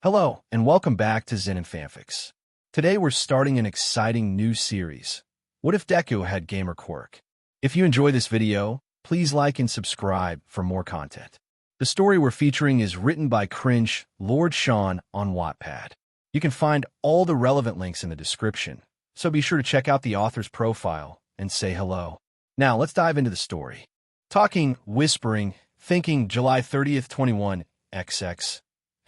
Hello, and welcome back to Zenin Fanfics. Today we're starting an exciting new series. What if Deku had gamer Quirk? If you enjoy this video, please like and subscribe for more content. The story we're featuring is written by Cringelordsean on Wattpad. You can find all the relevant links in the description, so be sure to check out the author's profile and say hello. Now let's dive into the story. Talking, whispering, thinking, July 30th, 21, XX.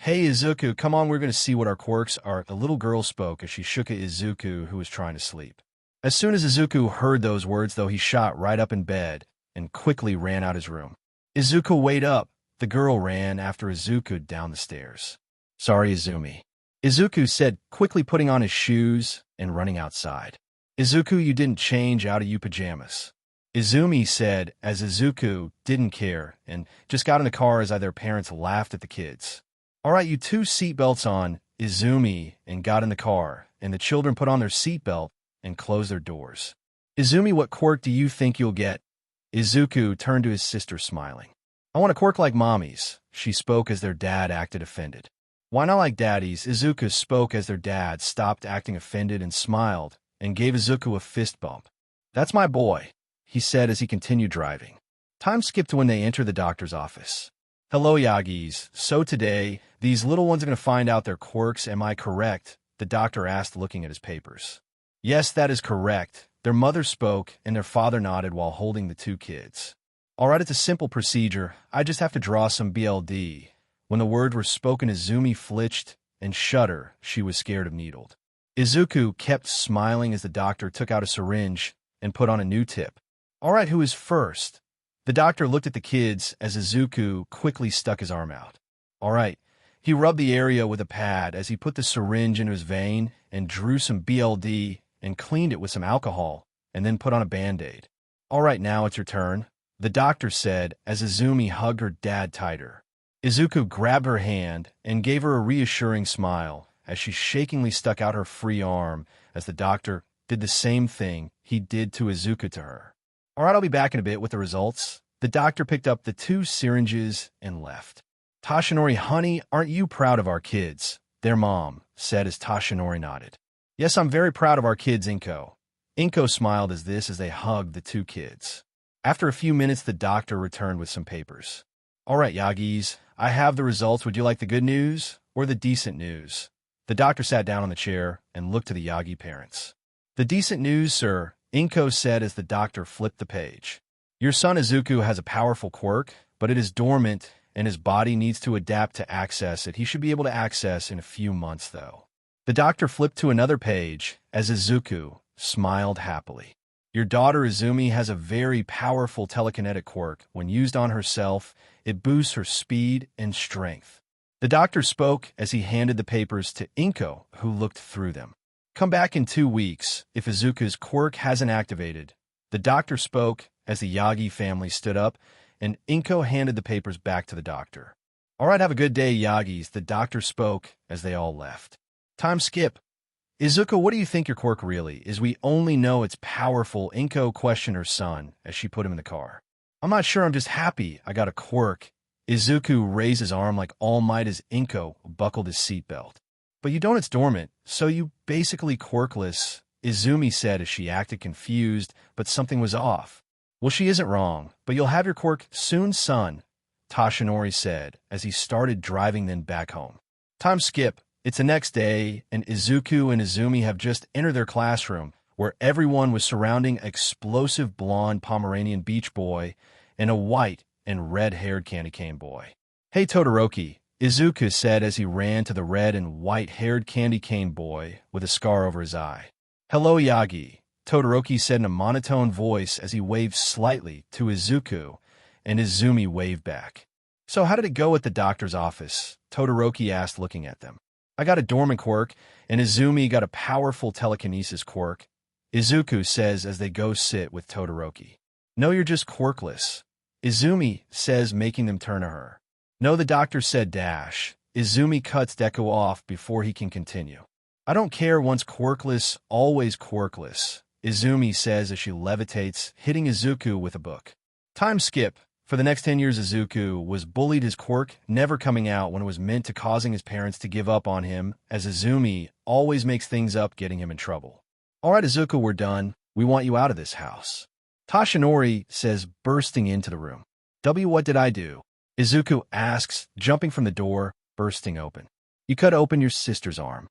Hey Izuku, come on, we're going to see what our quirks are. A little girl spoke as she shook at Izuku, who was trying to sleep. As soon as Izuku heard those words, though, he shot right up in bed and quickly ran out his room. Izuku, wait up! The girl ran after Izuku down the stairs. Sorry, Izumi. Izuku said, quickly putting on his shoes and running outside. Izuku, you didn't change out of your pajamas. Izumi said, as Izuku didn't care and just got in the car as their parents laughed at the kids. All right, you two seatbelts on, Izumi, and got in the car, and the children put on their seatbelt and closed their doors. Izumi, what quirk do you think you'll get? Izuku turned to his sister, smiling. I want a quirk like Mommy's, she spoke as their dad acted offended. Why not like Daddy's? Izuku spoke as their dad stopped acting offended and smiled and gave Izuku a fist bump. That's my boy, he said as he continued driving. Time skipped to when they entered the doctor's office. Hello, Yagis. So today, these little ones are going to find out their quirks, am I correct? The doctor asked, looking at his papers. Yes, that is correct. Their mother spoke, and their father nodded while holding the two kids. All right, it's a simple procedure. I just have to draw some BLD. When the words were spoken, Izumi flinched and shuddered. She was scared of needled. Izuku kept smiling as the doctor took out a syringe and put on a new tip. All right, who is first? The doctor looked at the kids as Izuku quickly stuck his arm out. All right. He rubbed the area with a pad as he put the syringe into his vein and drew some BLD and cleaned it with some alcohol and then put on a Band-Aid. All right, now it's your turn, the doctor said as Izumi hugged her dad tighter. Izuku grabbed her hand and gave her a reassuring smile as she shakingly stuck out her free arm as the doctor did the same thing he did to Izuku to her. All right, I'll be back in a bit with the results. The doctor picked up the two syringes and left. Toshinori, honey, aren't you proud of our kids? Their mom said as Toshinori nodded. Yes, I'm very proud of our kids, Inko. Inko smiled as they hugged the two kids. After a few minutes, the doctor returned with some papers. All right, Yagis, I have the results. Would you like the good news or the decent news? The doctor sat down on the chair and looked to the Yagi parents. The decent news, sir, Inko said as the doctor flipped the page. Your son Izuku has a powerful quirk, but it is dormant and his body needs to adapt to access it. He should be able to access in a few months, though. The doctor flipped to another page as Izuku smiled happily. Your daughter Izumi has a very powerful telekinetic quirk. When used on herself, it boosts her speed and strength. The doctor spoke as he handed the papers to Inko, who looked through them. Come back in 2 weeks if Izuku's quirk hasn't activated. The doctor spoke as the Yagi family stood up, and Inko handed the papers back to the doctor. All right, have a good day, Yagis, the doctor spoke as they all left. Time skip. Izuku, what do you think your quirk really is? We only know it's powerful, Inko questioned her son as she put him in the car. I'm not sure, I'm just happy I got a quirk. Izuku raised his arm like all might as Inko buckled his seatbelt. But you don't, it's dormant, so you basically quirkless, Izumi said as she acted confused, but something was off. Well, she isn't wrong, but you'll have your quirk soon, son, Toshinori said as he started driving then back home. Time skip. It's the next day, and Izuku and Izumi have just entered their classroom, where everyone was surrounding an explosive blonde Pomeranian beach boy and a white and red-haired candy cane boy. Hey, Todoroki, Izuku said as he ran to the red and white-haired candy cane boy with a scar over his eye. Hello, Yagi, Todoroki said in a monotone voice as he waved slightly to Izuku, and Izumi waved back. So how did it go at the doctor's office? Todoroki asked, looking at them. I got a dormant quirk, and Izumi got a powerful telekinesis quirk, Izuku says as they go sit with Todoroki. No, you're just quirkless, Izumi says, making them turn to her. No, the doctor said dash. Izumi cuts Deku off before he can continue. I don't care, once quirkless, always quirkless, Izumi says as she levitates, hitting Izuku with a book. Time skip. For the next 10 years, Izuku was bullied his quirk never coming out when it was meant to causing his parents to give up on him, as Izumi always makes things up, getting him in trouble. All right, Izuku, we're done. We want you out of this house, Tashinori says, bursting into the room. What did I do? Izuku asks, jumping from the door, bursting open. You cut open your sister's arm,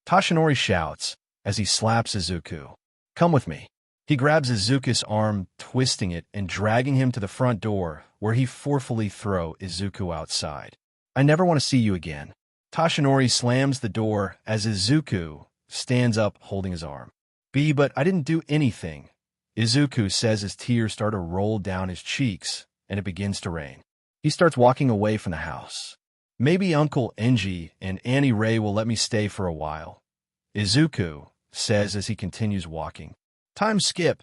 Tashinori shouts as he slaps Izuku. Come with me. He grabs Izuku's arm, twisting it and dragging him to the front door, where he forcefully throws Izuku outside. I never want to see you again. Tashinori slams the door as Izuku stands up, holding his arm. But I didn't do anything, Izuku says as tears start to roll down his cheeks, and it begins to rain. He starts walking away from the house. Maybe Uncle Enji and Annie Ray will let me stay for a while, Izuku says as he continues walking. Time skip.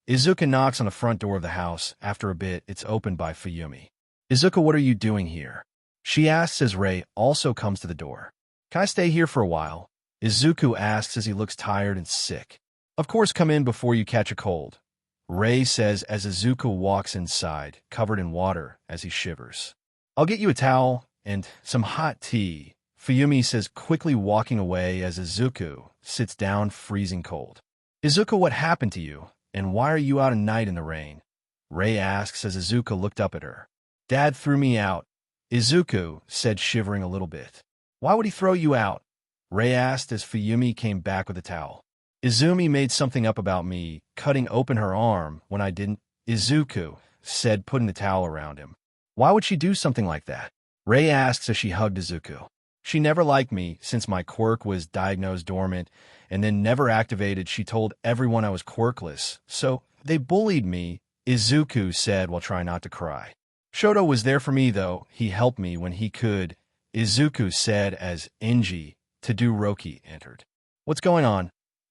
Izuku knocks on the front door of the house. After a bit, it's opened by Fuyumi. Izuku, what are you doing here? She asks as Ray also comes to the door. Can I stay here for a while? Izuku asks as he looks tired and sick. Of course, come in before you catch a cold, Ray says as Izuku walks inside, covered in water as he shivers. I'll get you a towel and some hot tea, Fuyumi says, quickly walking away as Izuku sits down, freezing cold. Izuku, what happened to you, and why are you out at night in the rain? Ray asks as Izuku looked up at her. Dad threw me out, Izuku said, shivering a little bit. Why would he throw you out? Ray asked as Fuyumi came back with a towel. Izumi made something up about me cutting open her arm when I didn't, Izuku said, putting the towel around him. Why would she do something like that? Ray asks as she hugged Izuku. She never liked me since my quirk was diagnosed dormant and then never activated. She told everyone I was quirkless, so they bullied me, Izuku said while trying not to cry. Shoto was there for me, though. He helped me when he could, Izuku said as Enji Todoroki entered. What's going on?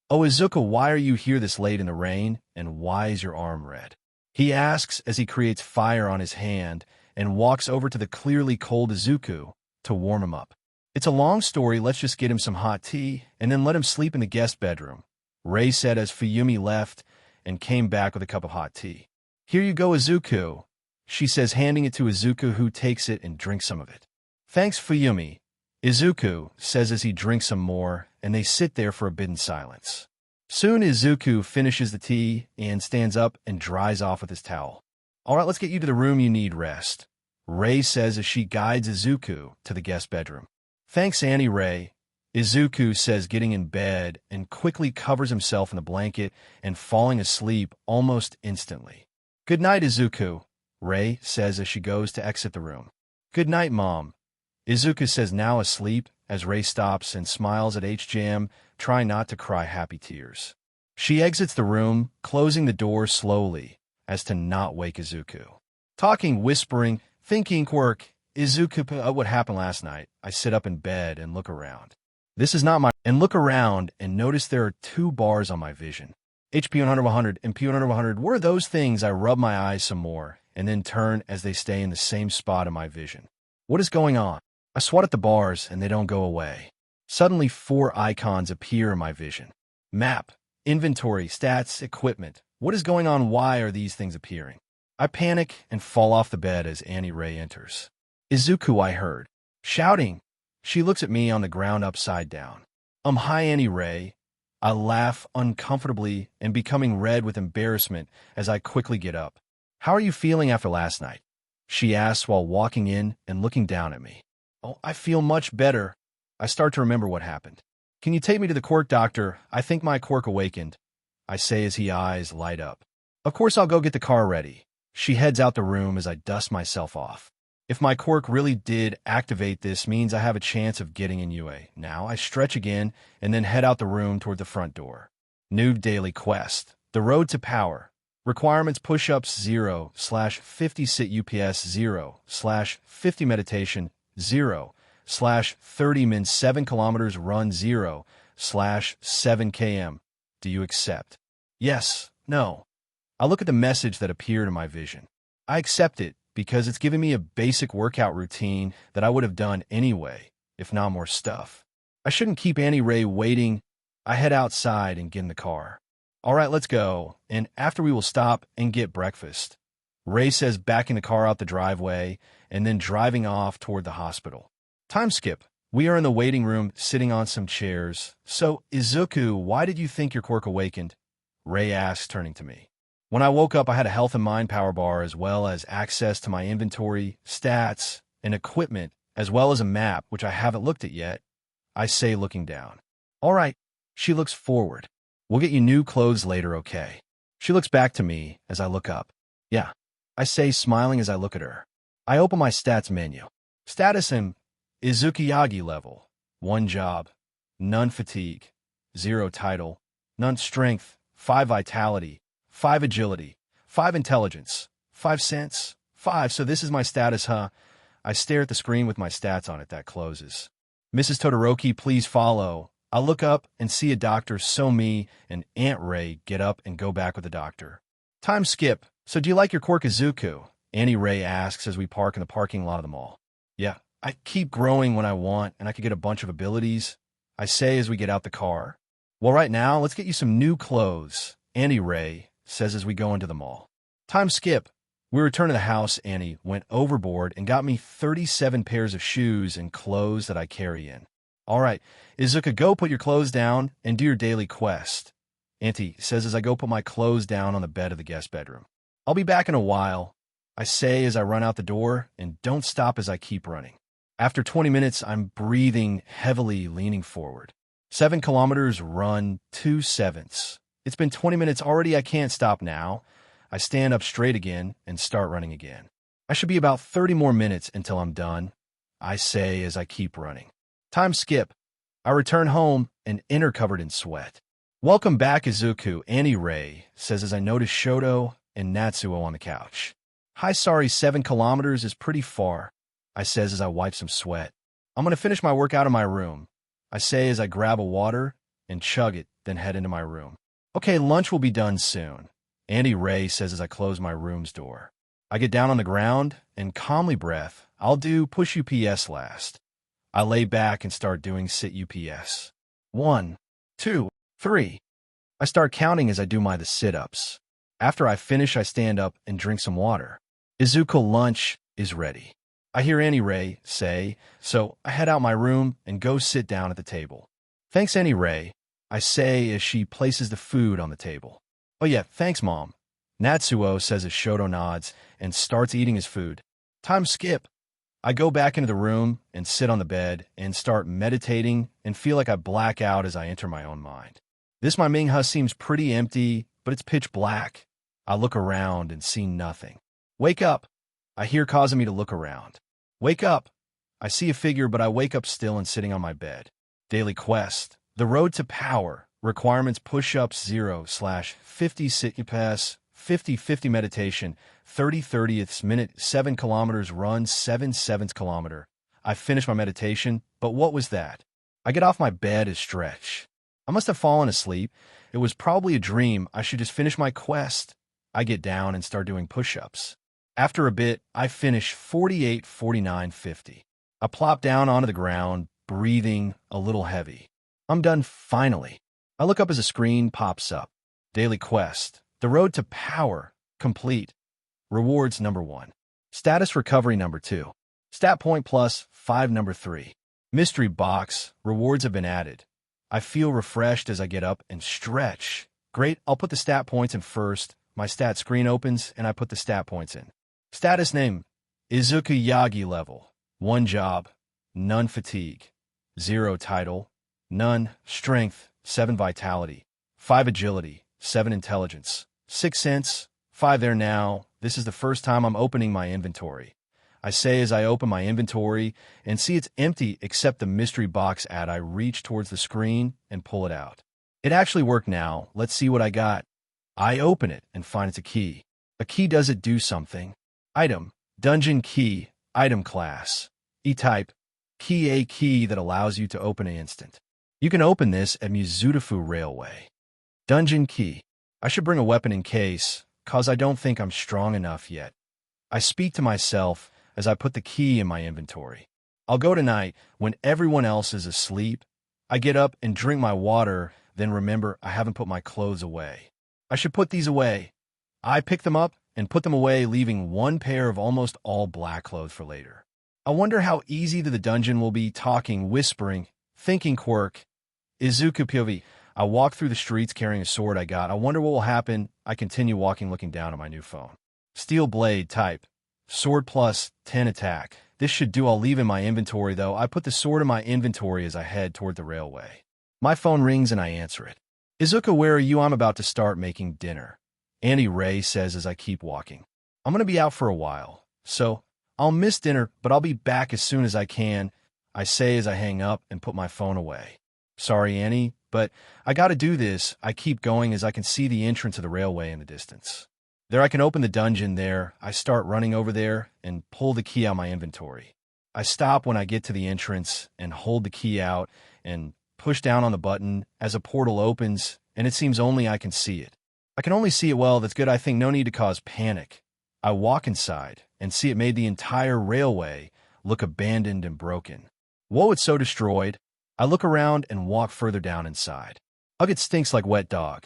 Oh, Izuku, why are you here this late in the rain, and why is your arm red? He asks as he creates fire on his hand and walks over to the clearly cold Izuku to warm him up. It's a long story, let's just get him some hot tea and then let him sleep in the guest bedroom, Ray said as Fuyumi left and came back with a cup of hot tea. Here you go, Izuku, she says, handing it to Izuku, who takes it and drinks some of it. Thanks, Fuyumi, Izuku says as he drinks some more, and they sit there for a bit in silence. Soon Izuku finishes the tea and stands up and dries off with his towel. All right, let's get you to the room, you need rest, Ray says as she guides Izuku to the guest bedroom. Thanks, Annie Ray, Izuku says, getting in bed and quickly covers himself in the blanket and falling asleep almost instantly. Good night, Izuku, Ray says as she goes to exit the room. Good night, Mom, Izuku says, now asleep, as Ray stops and smiles at H-Jam, trying not to cry happy tears. She exits the room, closing the door slowly, as to not wake Izuku. Talking, whispering, thinking, Quirk, Izuku, what happened last night? I sit up in bed and look around. This is not my... And look around and notice there are 2 bars on my vision. HP 100 and P100 100. What are those things? I rub my eyes some more, and then turn as they stay in the same spot in my vision. What is going on? I swat at the bars, and they don't go away. Suddenly, 4 icons appear in my vision. Map, inventory, stats, equipment. What is going on? Why are these things appearing? I panic and fall off the bed as Annie Ray enters. Izuku, I heard. Shouting. She looks at me on the ground upside down. Hi, Annie Ray. I laugh uncomfortably and becoming red with embarrassment as I quickly get up. How are you feeling after last night? She asks while walking in and looking down at me. Oh, I feel much better. I start to remember what happened. Can you take me to the quirk doctor? I think my quirk awakened, I say as his eyes light up. Of course, I'll go get the car ready. She heads out the room as I dust myself off. If my quirk really did activate, this means I have a chance of getting in UA. Now I stretch again and then head out the room toward the front door. New daily quest. The road to power. Requirements: push-ups 0/50, sit UPS 0/50, meditation 0/30, min 7 kilometers, run 0/7 km. Do you accept? Yes. No. I look at the message that appeared in my vision. I accept it because it's giving me a basic workout routine that I would have done anyway, if not more stuff. I shouldn't keep Annie Ray waiting. I head outside and get in the car. All right, let's go, and after we will stop and get breakfast. Ray says, backing the car out the driveway and then driving off toward the hospital. Time skip. We are in the waiting room, sitting on some chairs. So, Izuku, why did you think your quirk awakened? Ray asks, turning to me. When I woke up, I had a health and mind power bar as well as access to my inventory, stats, and equipment, as well as a map, which I haven't looked at yet. I say, looking down. All right. She looks forward. We'll get you new clothes later, okay? She looks back to me as I look up. Yeah. I say, smiling as I look at her. I open my stats menu. Status in Izukiyagi level. 1 job. None fatigue. 0 title. None strength. 5 vitality. 5 agility. 5 intelligence. 5 sense. 5. So this is my status, huh? I stare at the screen with my stats on it. That closes. Mrs. Todoroki, please follow. I look up and see a Dr. Somi and Aunt Ray get up and go back with the doctor. Time skip. So do you like your quirk, Izuku? Annie Ray asks as we park in the parking lot of the mall. Yeah, I keep growing when I want, and I could get a bunch of abilities. I say as we get out the car. Well, right now, let's get you some new clothes, Annie Ray says as we go into the mall. Time skip. We return to the house. Annie went overboard and got me 37 pairs of shoes and clothes that I carry in. All right, Izuku, go put your clothes down and do your daily quest, Auntie says as I go put my clothes down on the bed of the guest bedroom. I'll be back in a while, I say as I run out the door, and don't stop as I keep running. After 20 minutes, I'm breathing heavily, leaning forward. 7 kilometers run, 2/7. It's been 20 minutes already. I can't stop now. I stand up straight again and start running again. I should be about 30 more minutes until I'm done, I say as I keep running. Time skip. I return home and enter covered in sweat. Welcome back, Izuku, Annie Ray says as I notice Shoto and Natsuo on the couch. Hi, sorry, 7 kilometers is pretty far, I says as I wipe some sweat. I'm going to finish my workout in my room, I say as I grab a water and chug it, then head into my room. Okay, lunch will be done soon, Annie Ray says as I close my room's door. I get down on the ground and calmly breath. I'll do push UPS last. I lay back and start doing sit UPS. 1, 2, 3. I start counting as I do the sit-ups. After I finish, I stand up and drink some water. Izuku, lunch is ready, I hear Annie Ray say, so I head out my room and go sit down at the table. Thanks, Annie Ray, I say as she places the food on the table. Oh yeah, thanks, Mom, Natsuo says as Shoto nods and starts eating his food. Time skip. I go back into the room and sit on the bed and start meditating and feel like I black out as I enter my own mind. This my Mingha seems pretty empty, but it's pitch black. I look around and see nothing. Wake up. I hear causing me to look around. Wake up. I see a figure, but I wake up still and sitting on my bed. Daily quest. The road to power. Requirements push-ups 0/50 sit-ups, 50/50 meditation, 30/30ths minute, 7 kilometers run, 7/7 kilometer. I finish my meditation, but what was that? I get off my bed and stretch. I must have fallen asleep. It was probably a dream. I should just finish my quest. I get down and start doing push-ups. After a bit, I finish 48, 49, 50. I plop down onto the ground, breathing a little heavy. I'm done finally. I look up as a screen pops up. Daily quest. The road to power. Complete. Rewards number 1. Status recovery number 2. Stat point plus 5 number 3. Mystery box. Rewards have been added. I feel refreshed as I get up and stretch. Great, I'll put the stat points in first. My stat screen opens and I put the stat points in. Status name. Izukiyagi level. 1 job. None fatigue. 0 title. None strength. 7 vitality. 5 agility. 7 intelligence. 6 sense. 5 there now. This is the first time I'm opening my inventory. I say as I open my inventory and see it's empty except the mystery box ad. I reach towards the screen and pull it out. It actually worked now. Let's see what I got. I open it and find it's a key. A key does it do something. Item. Dungeon key. Item class. E-type. Key a key that allows you to open an instant. You can open this at Mizutofu Railway. Dungeon key. I should bring a weapon in case, cause I don't think I'm strong enough yet. I speak to myself as I put the key in my inventory. I'll go tonight when everyone else is asleep. I get up and drink my water, then remember I haven't put my clothes away. I should put these away. I pick them up and put them away, leaving one pair of almost all black clothes for later. I wonder how easy the dungeon will be, talking, whispering, thinking Quirk. Izuku POV. I walk through the streets carrying a sword I got. I wonder what will happen. I continue walking, looking down at my new phone. Steel blade type. Sword plus 10 attack. This should do. I'll leave in my inventory though. I put the sword in my inventory as I head toward the railway. My phone rings and I answer it. Izuku, where are you? I'm about to start making dinner. Annie Ray says as I keep walking. I'm going to be out for a while, so I'll miss dinner, but I'll be back as soon as I can, I say as I hang up and put my phone away. Sorry, Annie, but I got to do this. I keep going as I can see the entrance of the railway in the distance. There I can open the dungeon there. I start running over there and pull the key out of my inventory. I stop when I get to the entrance and hold the key out and push down on the button as a portal opens, and it seems only I can see it. I can only see it well. That's good. I think no need to cause panic. I walk inside and see it made the entire railway look abandoned and broken. Whoa, it's so destroyed. I look around and walk further down inside. Ugh, it stinks like wet dog.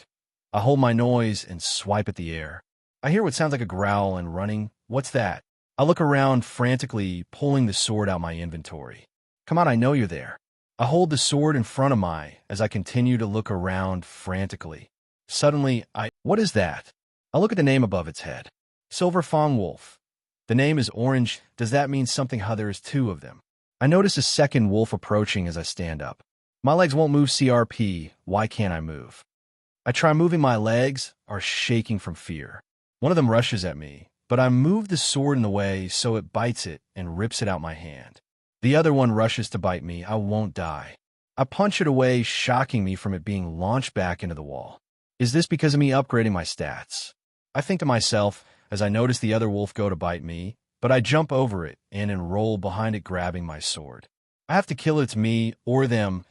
I hold my nose and swipe at the air. I hear what sounds like a growl and running. What's that? I look around frantically, pulling the sword out of my inventory. Come on, I know you're there. I hold the sword in front of my as I continue to look around frantically. Suddenly, what is that? I look at the name above its head. Silver Fawn Wolf. The name is orange. Does that mean something? How there is two of them? I notice a second wolf approaching as I stand up. My legs won't move. CRP. Why can't I move? I try moving. My legs are shaking from fear. One of them rushes at me, but I move the sword in the way so it bites it and rips it out my hand. The other one rushes to bite me. I won't die. I punch it away, shocking me from it being launched back into the wall. Is this because of me upgrading my stats? I think to myself as I notice the other wolf go to bite me, but I jump over it and enroll behind it, grabbing my sword. I have to kill it. It's me or them.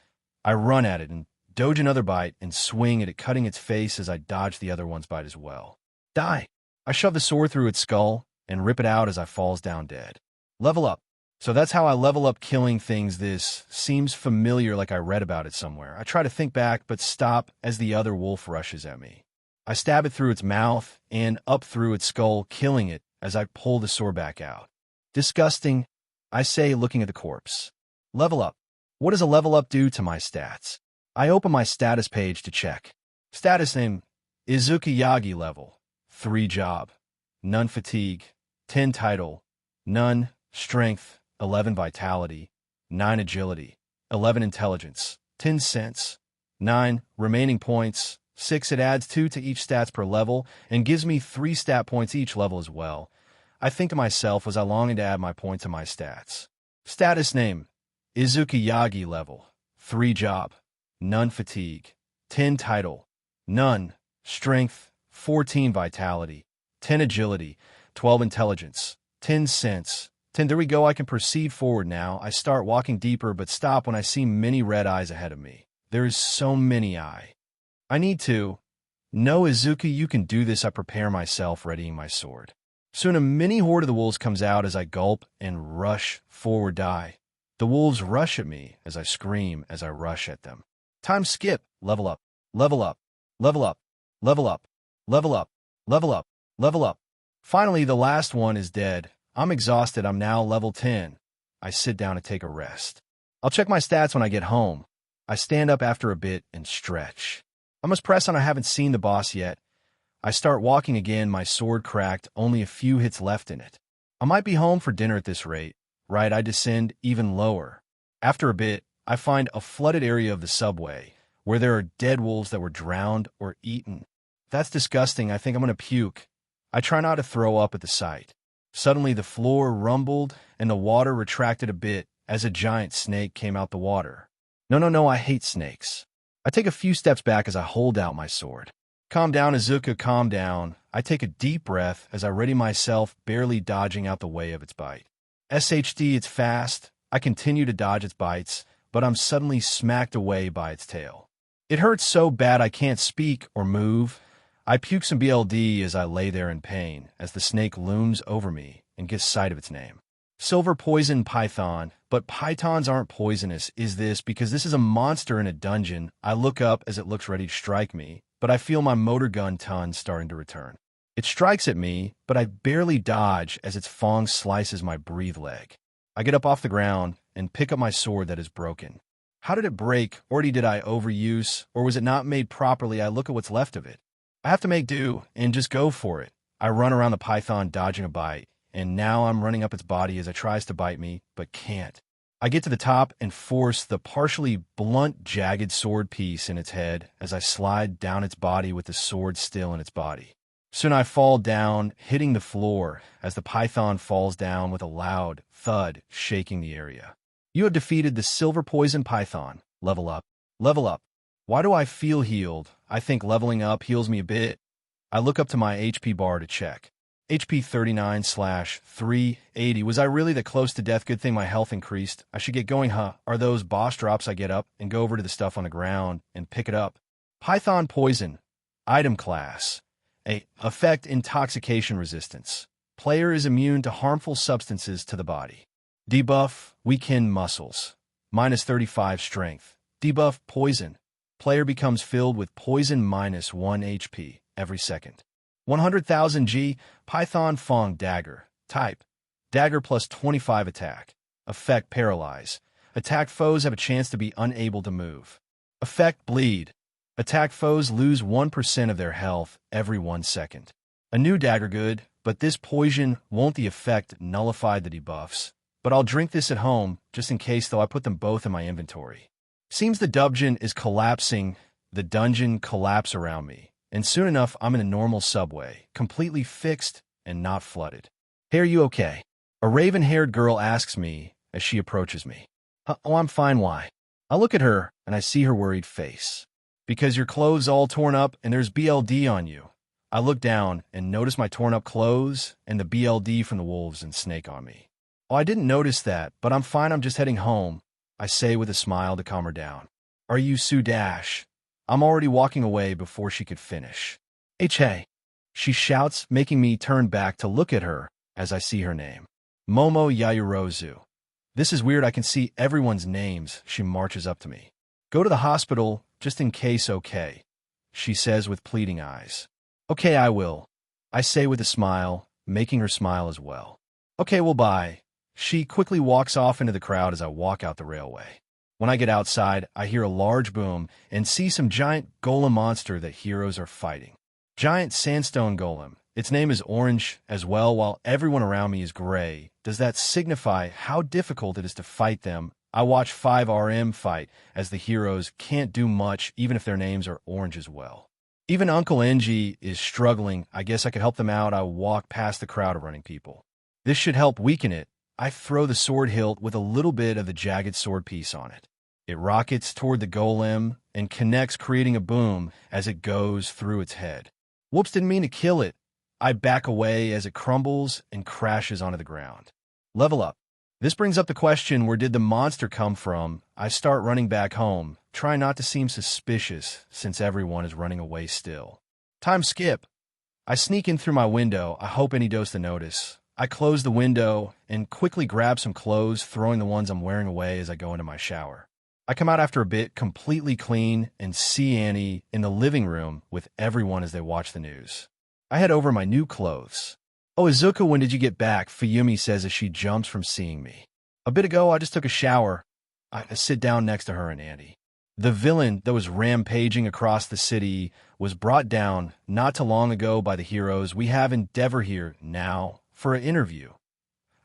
I run at it and dodge another bite and swing at it, cutting its face as I dodge the other one's bite as well. Die! I shove the sword through its skull and rip it out as I falls down dead. Level up. So that's how I level up, killing things. This seems familiar, like I read about it somewhere. I try to think back, but stop as the other wolf rushes at me. I stab it through its mouth and up through its skull, killing it as I pull the sword back out. Disgusting, I say, looking at the corpse. Level up. What does a level up do to my stats? I open my status page to check. Status name, Izuku Yagi level, 3 job, none fatigue, 10 title, none strength, 11 vitality, 9 agility, 11 intelligence, 10 sense, 9 remaining points, 6. It adds 2 to each stats per level and gives me 3 stat points each level as well. I think to myself, was I longing to add my point to my stats? Status name, Izuku Yagi level, 3 job, none fatigue, 10 title, none strength, 14 vitality, 10 agility, 12 intelligence, 10 sense, 10. There we go. I can proceed forward now. I start walking deeper, but stop when I see many red eyes ahead of me. There is so many I need to. No, Izuku, you can do this. I prepare myself, readying my sword. Soon a mini horde of the wolves comes out as I gulp and rush forward. Die. The wolves rush at me as I scream as I rush at them. Time skip. Level up. Level up. Level up. Level up. Level up. Level up. Level up. Finally, the last one is dead. I'm exhausted. I'm now level 10. I sit down to take a rest. I'll check my stats when I get home. I stand up after a bit and stretch. I must press on. I haven't seen the boss yet. I start walking again, my sword cracked, only a few hits left in it. I might be home for dinner at this rate. Right, I descend even lower. After a bit, I find a flooded area of the subway, where there are dead wolves that were drowned or eaten. That's disgusting. I think I'm going to puke. I try not to throw up at the sight. Suddenly the floor rumbled and the water retracted a bit as a giant snake came out the water. No, I hate snakes. I take a few steps back as I hold out my sword. Calm down, Izuku, calm down. I take a deep breath as I ready myself, barely dodging out the way of its bite. SHD, it's fast. I continue to dodge its bites, but I'm suddenly smacked away by its tail. It hurts so bad I can't speak or move. I puke some BLD as I lay there in pain, as the snake looms over me and gets sight of its name. Silver Poison Python, but pythons aren't poisonous. Is this because this is a monster in a dungeon? I look up as it looks ready to strike me, but I feel my motor gun ton starting to return. It strikes at me, but I barely dodge as its fong slices my breathe leg. I get up off the ground and pick up my sword that is broken. How did it break, or did I overuse, or was it not made properly? I look at what's left of it. I have to make do and just go for it. I run around the python dodging a bite, and now I'm running up its body as it tries to bite me, but can't. I get to the top and force the partially blunt, jagged sword piece in its head as I slide down its body with the sword still in its body. Soon I fall down, hitting the floor as the python falls down with a loud thud, shaking the area. You have defeated the silver poison python. Level up. Level up. Why do I feel healed? I think leveling up heals me a bit. I look up to my HP bar to check. HP 39/380. Was I really that close to death? Good thing my health increased. I should get going, huh? Are those boss drops? I get up and go over to the stuff on the ground and pick it up. Python poison. Item class. A. Effect intoxication resistance. Player is immune to harmful substances to the body. Debuff weaken muscles. -35 strength. Debuff poison. Player becomes filled with poison -1 HP every second. 100,000 G. Python Fong Dagger. Type. Dagger plus 25 attack. Effect paralyze. Attack foes have a chance to be unable to move. Effect bleed. Attack foes lose 1% of their health every 1 second. A new dagger good, but this poison won't the effect nullify the debuffs. But I'll drink this at home, just in case, though I put them both in my inventory. Seems the dungeon is collapsing. The dungeon collapse around me, and soon enough I'm in a normal subway, completely fixed and not flooded. Hey, are you okay? A raven-haired girl asks me as she approaches me. Oh, I'm fine, why? I look at her, and I see her worried face. Because your clothes all torn up and there's BLD on you. I look down and notice my torn up clothes and the BLD from the wolves and snake on me. Oh, I didn't notice that, but I'm fine, I'm just heading home, I say with a smile to calm her down. Are you Sue Dash? I'm already walking away before she could finish. Hey, she shouts, making me turn back to look at her as I see her name. Momo Yayurozu. This is weird, I can see everyone's names. She marches up to me. Go to the hospital, just in case, okay? She says with pleading eyes. Okay, I will, I say with a smile, making her smile as well. Okay, well, bye. She quickly walks off into the crowd as I walk out the railway. When I get outside, I hear a large boom and see some giant golem monster that heroes are fighting. Giant sandstone golem. Its name is orange as well, while everyone around me is gray. Does that signify how difficult it is to fight them? I watch 5RM fight as the heroes can't do much even if their names are orange as well. Even Uncle NG is struggling. I guess I could help them out. I walk past the crowd of running people. This should help weaken it. I throw the sword hilt with a little bit of the jagged sword piece on it. It rockets toward the golem and connects, creating a boom as it goes through its head. Whoops, didn't mean to kill it. I back away as it crumbles and crashes onto the ground. Level up. This brings up the question, where did the monster come from? I start running back home, try not to seem suspicious since everyone is running away still. Time skip. I sneak in through my window. I hope any does to notice. I close the window and quickly grab some clothes, throwing the ones I'm wearing away as I go into my shower. I come out after a bit, completely clean, and see Annie in the living room with everyone as they watch the news. I head over my new clothes. Oh, Izuka, when did you get back? Fuyumi says as she jumps from seeing me. A bit ago, I just took a shower. I sit down next to her and Andy. The villain that was rampaging across the city was brought down not too long ago by the heroes. We have Endeavor here now for an interview.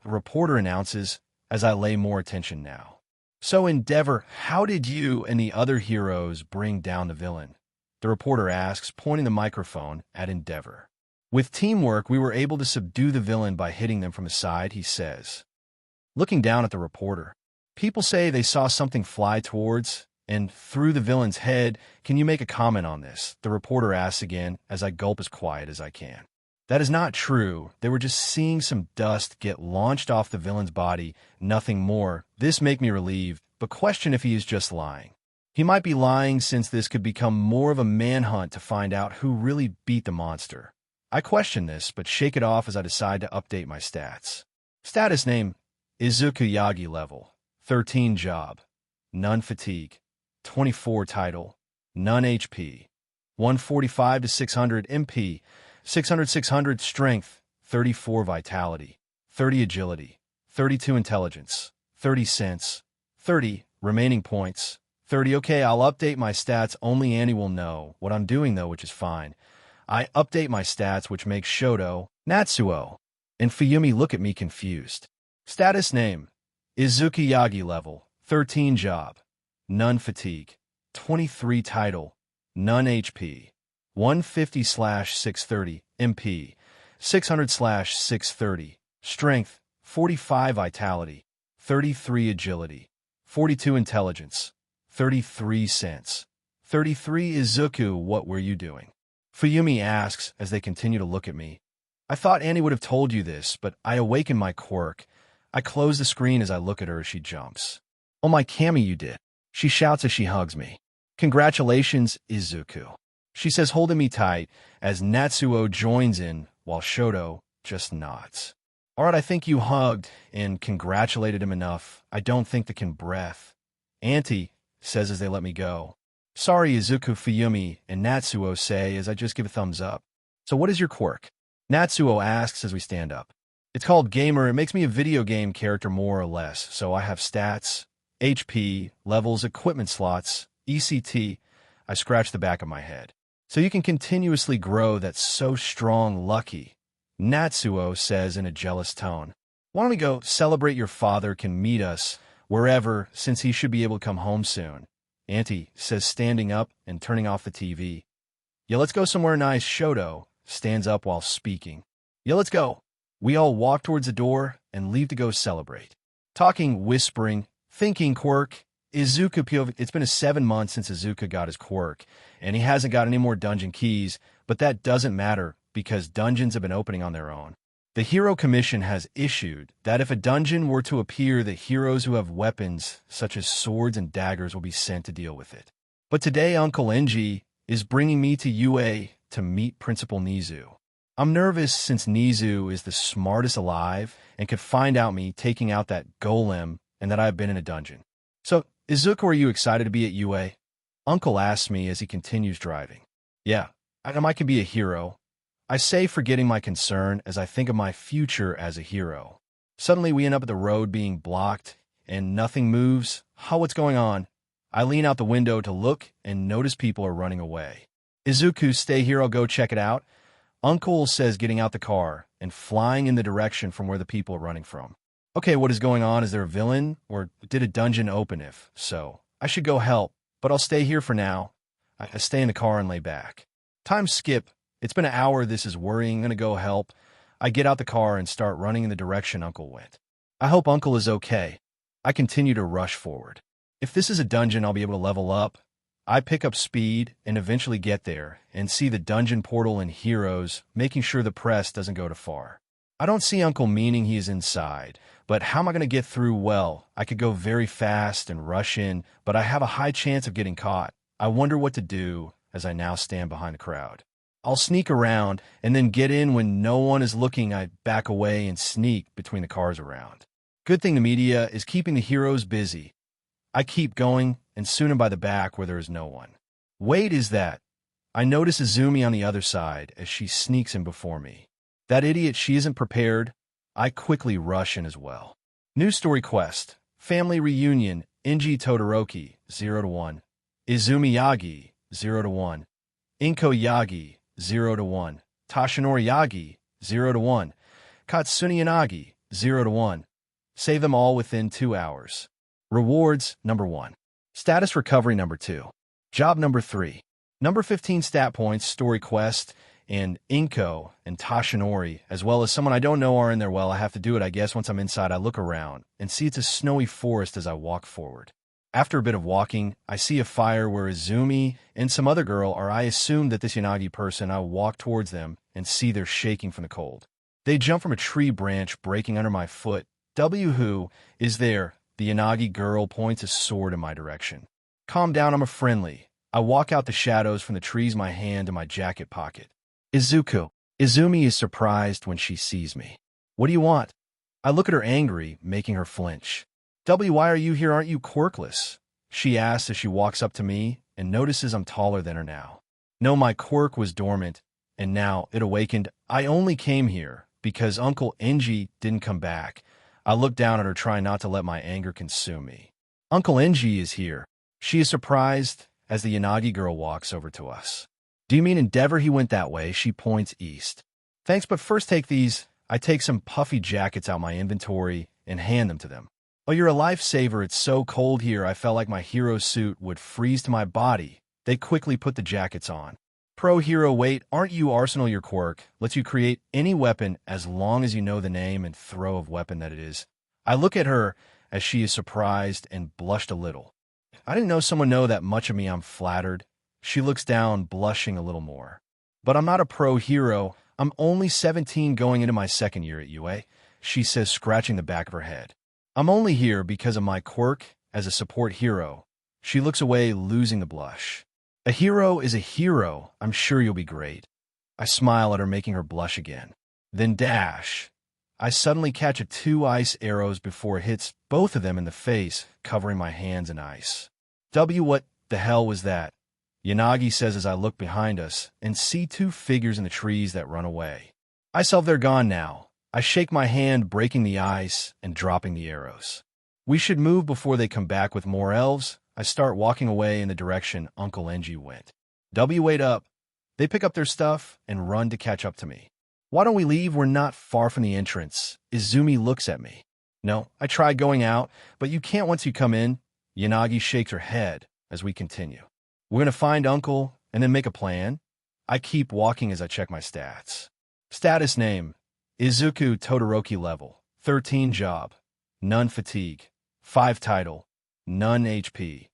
The reporter announces as I lay more attention now. So, Endeavor, how did you and the other heroes bring down the villain? The reporter asks, pointing the microphone at Endeavor. With teamwork, we were able to subdue the villain by hitting them from the side, he says. Looking down at the reporter, people say they saw something fly towards and through the villain's head. Can you make a comment on this? The reporter asks again as I gulp as quiet as I can. That is not true. They were just seeing some dust get launched off the villain's body, nothing more. This make me relieved, but question if he is just lying. He might be lying, since this could become more of a manhunt to find out who really beat the monster. I question this, but shake it off as I decide to update my stats. Status name, Izuku Yagi level, 13 job, none fatigue, 24 title, none HP, 145 to 600 MP, 600 strength, 34 vitality, 30 agility, 32 intelligence, 30 sense, 30 remaining points, 30. Okay, I'll update my stats. Only Annie will know what I'm doing, though, which is fine. I update my stats, which makes Shoto, Natsuo, and Fuyumi look at me confused. Status name, Izuku Yagi level, 13 job, none fatigue, 23 title, none HP, 150/630 MP, 600/630 strength, 45 vitality, 33 agility, 42 intelligence, 33 sense, 33 Izuku. What were you doing? Fuyumi asks as they continue to look at me. I thought Annie would have told you this, but I awaken my quirk. I close the screen as I look at her as she jumps. Oh my Kami, you did. She shouts as she hugs me. Congratulations, Izuku. She says, holding me tight as Natsuo joins in while Shoto just nods. All right, I think you hugged and congratulated him enough. I don't think they can breath. Auntie says as they let me go. Sorry, Izuku. Fuyumi and Natsuo say as I just give a thumbs up. So what is your quirk? Natsuo asks as we stand up. It's called Gamer. It makes me a video game character more or less. So I have stats, HP, levels, equipment slots, ECT. I scratch the back of my head. So you can continuously grow. That's so strong, lucky. Natsuo says in a jealous tone. Why don't we go celebrate? Your father can meet us wherever, since he should be able to come home soon. Auntie says, standing up and turning off the TV. Yeah, let's go somewhere nice. Shoto stands up while speaking. Yeah, let's go. We all walk towards the door and leave to go celebrate. Talking, whispering, thinking quirk. Izuku POV. It's been 7 months since Izuku got his quirk, and he hasn't got any more dungeon keys, but that doesn't matter because dungeons have been opening on their own. The Hero Commission has issued that if a dungeon were to appear, the heroes who have weapons, such as swords and daggers, will be sent to deal with it. But today, Uncle Enji is bringing me to UA to meet Principal Nizu. I'm nervous since Nizu is the smartest alive and could find out me taking out that golem and that I've been in a dungeon. So, Izuku, are you excited to be at UA? Uncle asks me as he continues driving. Yeah, I might can be a hero. I say, forgetting my concern as I think of my future as a hero. Suddenly, we end up at the road being blocked, and nothing moves. What's going on? I lean out the window to look and notice people are running away. Izuku, stay here. I'll go check it out. Uncle says, getting out the car and flying in the direction from where the people are running from. Okay, what is going on? Is there a villain? Or did a dungeon open? If so, I should go help, but I'll stay here for now. I stay in the car and lay back. Time skip. It's been an hour. This is worrying. I'm going to go help. I get out the car and start running in the direction Uncle went. I hope Uncle is okay. I continue to rush forward. If this is a dungeon, I'll be able to level up. I pick up speed and eventually get there and see the dungeon portal and heroes, making sure the press doesn't go too far. I don't see Uncle, meaning he is inside, but how am I going to get through? Well, I could go very fast and rush in, but I have a high chance of getting caught. I wonder what to do as I now stand behind the crowd. I'll sneak around and then get in when no one is looking. I back away and sneak between the cars around. Good thing the media is keeping the heroes busy. I keep going and soon am by the back where there is no one. Wait, is that? I notice Izumi on the other side as she sneaks in before me. That idiot, she isn't prepared. I quickly rush in as well. News story quest. Family reunion. Inji Todoroki, 0-1. Izumi Yagi, 0-1. Inko Yagi, 0-1. Toshinori Yagi, 0-1. Katsuni Yanagi, 0-1. Save them all within 2 hours. Rewards, number 1. Status recovery, number 2. Job, number 3. Number 15 stat points, story quest, and Inko and Toshinori, as well as someone I don't know, are in there. Well, I have to do it, I guess. Once I'm inside, I look around and see it's a snowy forest as I walk forward. After a bit of walking, I see a fire where Izumi and some other girl are. I assume that this Yanagi person. I walk towards them and see they're shaking from the cold. They jump from a tree branch, breaking under my foot. Who is there? The Yanagi girl points a sword in my direction. Calm down, I'm a friendly. I walk out the shadows from the trees, my hand in my jacket pocket. Izuku. Izumi is surprised when she sees me. What do you want? I look at her angry, making her flinch. Why are you here? Aren't you quirkless? She asks as she walks up to me and notices I'm taller than her now. No, my quirk was dormant. and now it awakened. I only came here because Uncle Enji didn't come back. I looked down at her, trying not to let my anger consume me. Uncle Enji is here. She is surprised as the Yanagi girl walks over to us. Do you mean Endeavor? He went that way. She points east. Thanks, but first take these. I take some puffy jackets out my inventory and hand them to them. Oh, you're a lifesaver. It's so cold here. I felt like my hero suit would freeze to my body. They quickly put the jackets on. Pro hero, wait, aren't you Arsenal? Your quirk lets you create any weapon as long as you know the name and throw of weapon that it is. I look at her as she is surprised and blushed a little. I didn't know someone know that much of me. I'm flattered. She looks down, blushing a little more. But I'm not a pro hero. I'm only 17 going into my second year at UA, she says, scratching the back of her head. I'm only here because of my quirk as a support hero. She looks away, losing the blush. A hero is a hero. I'm sure you'll be great. I smile at her, making her blush again. Then dash. I suddenly catch 2 ice arrows before it hits both of them in the face, covering my hands in ice. What the hell was that? Yanagi says as I look behind us and see 2 figures in the trees that run away. I saw they're gone now. I shake my hand, breaking the ice and dropping the arrows. We should move before they come back with more elves. I start walking away in the direction Uncle Enji went. Wait up. They pick up their stuff and run to catch up to me. Why don't we leave? We're not far from the entrance. Izumi looks at me. No, I tried going out, but you can't once you come in. Yanagi shakes her head as we continue. We're going to find Uncle and then make a plan. I keep walking as I check my stats. Status name, Izuku Todoroki level, 13 job, none fatigue, 5 title, none HP,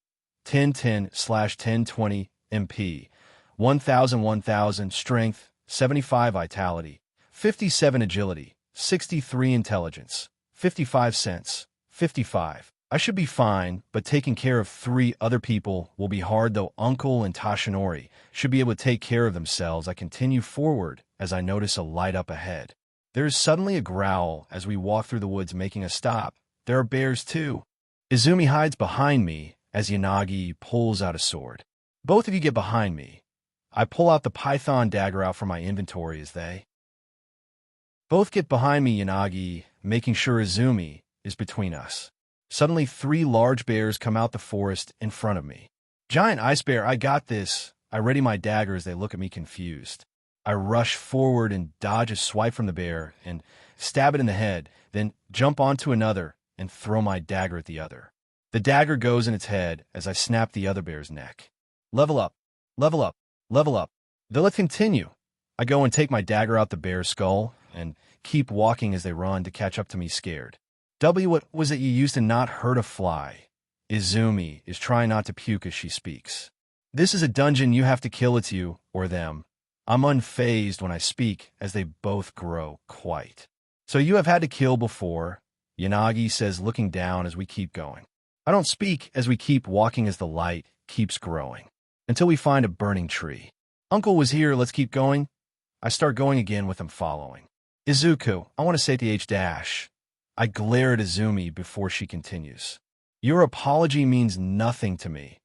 1010/1020 MP, 1000 strength, 75 vitality, 57 agility, 63 intelligence, 55 sense, 55. I should be fine, but taking care of 3 other people will be hard, though Uncle and Tashinori should be able to take care of themselves. I continue forward as I notice a light up ahead. There is suddenly a growl as we walk through the woods, making a stop. There are bears too. Izumi hides behind me as Yanagi pulls out a sword. Both of you get behind me. I pull out the python dagger out from my inventory as they both get behind me, Yanagi, making sure Izumi is between us. Suddenly, 3 large bears come out the forest in front of me. Giant ice bear, I got this. I ready my dagger as they look at me confused. I rush forward and dodge a swipe from the bear and stab it in the head, then jump onto another and throw my dagger at the other. The dagger goes in its head as I snap the other bear's neck. Level up, level up, level up. Then let's continue. I go and take my dagger out the bear's skull and keep walking as they run to catch up to me, scared. What was it you used to not hurt a fly? Izumi is trying not to puke as she speaks. This is a dungeon. You have to kill it, you or them. I'm unfazed when I speak as they both grow quiet. So you have had to kill before, Yanagi says, looking down as we keep going. I don't speak as we keep walking as the light keeps growing until we find a burning tree. Uncle was here. Let's keep going. I start going again with him following. Izuku, I want to say the H-dash. I glare at Izumi before she continues. Your apology means nothing to me.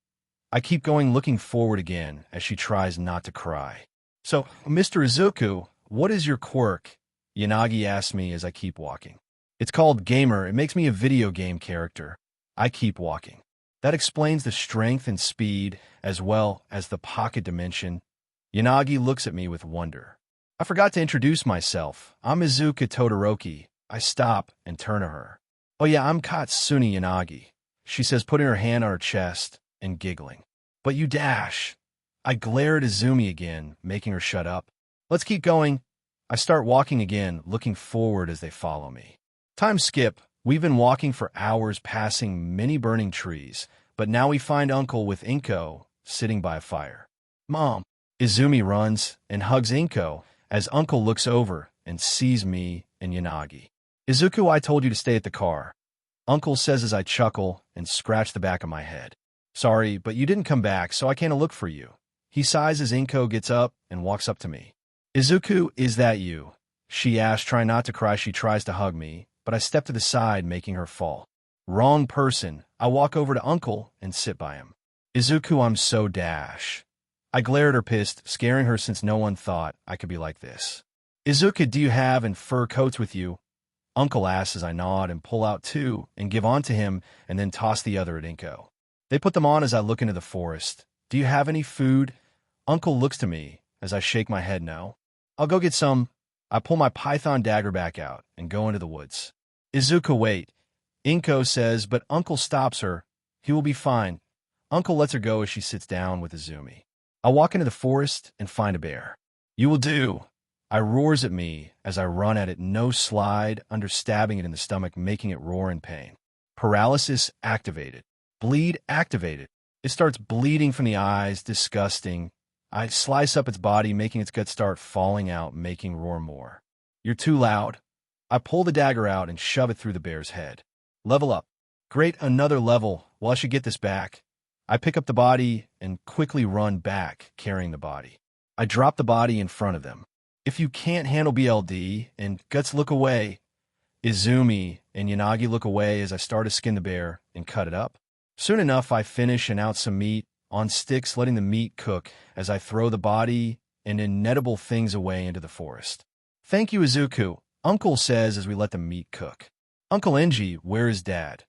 I keep going, looking forward again as she tries not to cry. So, Mr. Izuku, what is your quirk? Yanagi asks me as I keep walking. It's called Gamer. It makes me a video game character. I keep walking. That explains the strength and speed as well as the pocket dimension. Yanagi looks at me with wonder. I forgot to introduce myself. I'm Izuku Todoroki. I stop and turn to her. Oh yeah, I'm Katsuni Yanagi, she says, putting her hand on her chest and giggling. But you dash. I glare at Izumi again, making her shut up. Let's keep going. I start walking again, looking forward as they follow me. Time skip. We've been walking for hours, passing many burning trees, but now we find Uncle with Inko sitting by a fire. Mom. Izumi runs and hugs Inko as Uncle looks over and sees me and Yanagi. Izuku, I told you to stay at the car, Uncle says as I chuckle and scratch the back of my head. Sorry, but you didn't come back, so I can't look for you. He sighs as Inko gets up and walks up to me. Izuku, is that you? She asks, trying not to cry. She tries to hug me, but I step to the side, making her fall. Wrong person. I walk over to Uncle and sit by him. Izuku, I'm so dash. I glare at her pissed, scaring her since no one thought I could be like this. Izuku, do you have and fur coats with you? Uncle asks as I nod and pull out two and give on to him and then toss the other at Inko. They put them on as I look into the forest. Do you have any food? Uncle looks to me as I shake my head no. I'll go get some. I pull my python dagger back out and go into the woods. Izuku, wait. Inko says, but Uncle stops her. He will be fine. Uncle lets her go as she sits down with Izumi. I walk into the forest and find a bear. You will do. I roars at me as I run at it, no slide, under stabbing it in the stomach, making it roar in pain. Paralysis activated. Bleed activated. It starts bleeding from the eyes, disgusting. I slice up its body, making its guts start falling out, making roar more. You're too loud. I pull the dagger out and shove it through the bear's head. Level up. Great, another level. Well, I should get this back. I pick up the body and quickly run back, carrying the body. I drop the body in front of them. If you can't handle BLD, and Guts look away. Izumi and Yanagi look away as I start to skin the bear and cut it up. Soon enough, I finish and out some meat on sticks, letting the meat cook as I throw the body and inedible things away into the forest. Thank you, Izuku, Uncle says as we let the meat cook. Uncle Enji, where is Dad?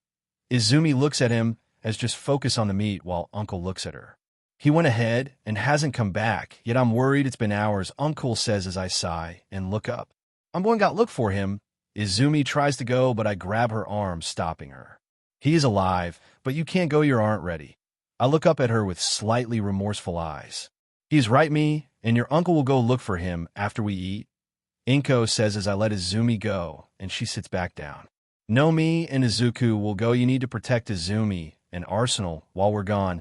Izumi looks at him as just focus on the meat while Uncle looks at her. He went ahead and hasn't come back, yet I'm worried it's been hours, Uncle says as I sigh and look up. I'm going to look for him. Izumi tries to go, but I grab her arm, stopping her. He is alive, but you can't go, you aren't ready. I look up at her with slightly remorseful eyes. He's right, me, and your uncle will go look for him after we eat. Inko says as I let Izumi go, and she sits back down. No, me and Izuku will go. You need to protect Izumi and Arsenal while we're gone.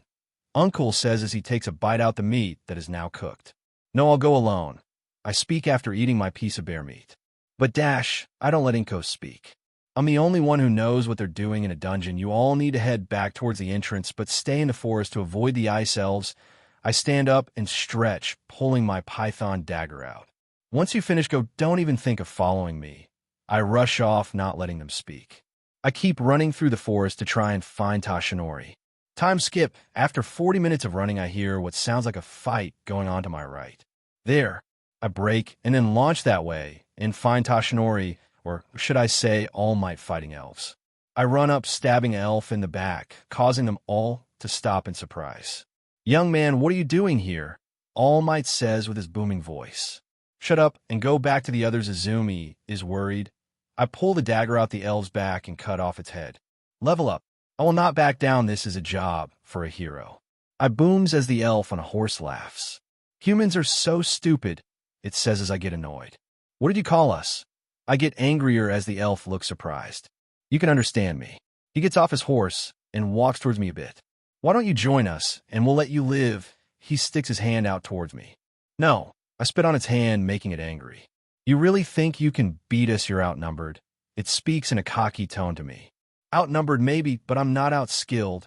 Uncle says as he takes a bite out the meat that is now cooked. No, I'll go alone. I speak after eating my piece of bear meat. But Dash, I don't let Inko speak. I'm the only one who knows what they're doing in a dungeon. You all need to head back towards the entrance, but stay in the forest to avoid the ice elves. I stand up and stretch, pulling my python dagger out. Once you finish, go. Don't even think of following me. I rush off, not letting them speak. I keep running through the forest to try and find Tashinori. Time skip. After 40 minutes of running, I hear what sounds like a fight going on to my right. There, I break and then launch that way and find Tashinori, or should I say All Might fighting elves. I run up, stabbing an elf in the back, causing them all to stop in surprise. Young man, what are you doing here? All Might says with his booming voice. Shut up and go back to the others. Izumi is worried. I pull the dagger out the elf's back and cut off its head. Level up. I will not back down. This is a job for a hero. I booms as the elf on a horse laughs. Humans are so stupid, it says as I get annoyed. What did you call us? I get angrier as the elf looks surprised. You can understand me. He gets off his horse and walks towards me a bit. Why don't you join us and we'll let you live? He sticks his hand out towards me. No, I spit on its hand, making it angry. You really think you can beat us? You're outnumbered. It speaks in a cocky tone to me. Outnumbered maybe, but I'm not outskilled.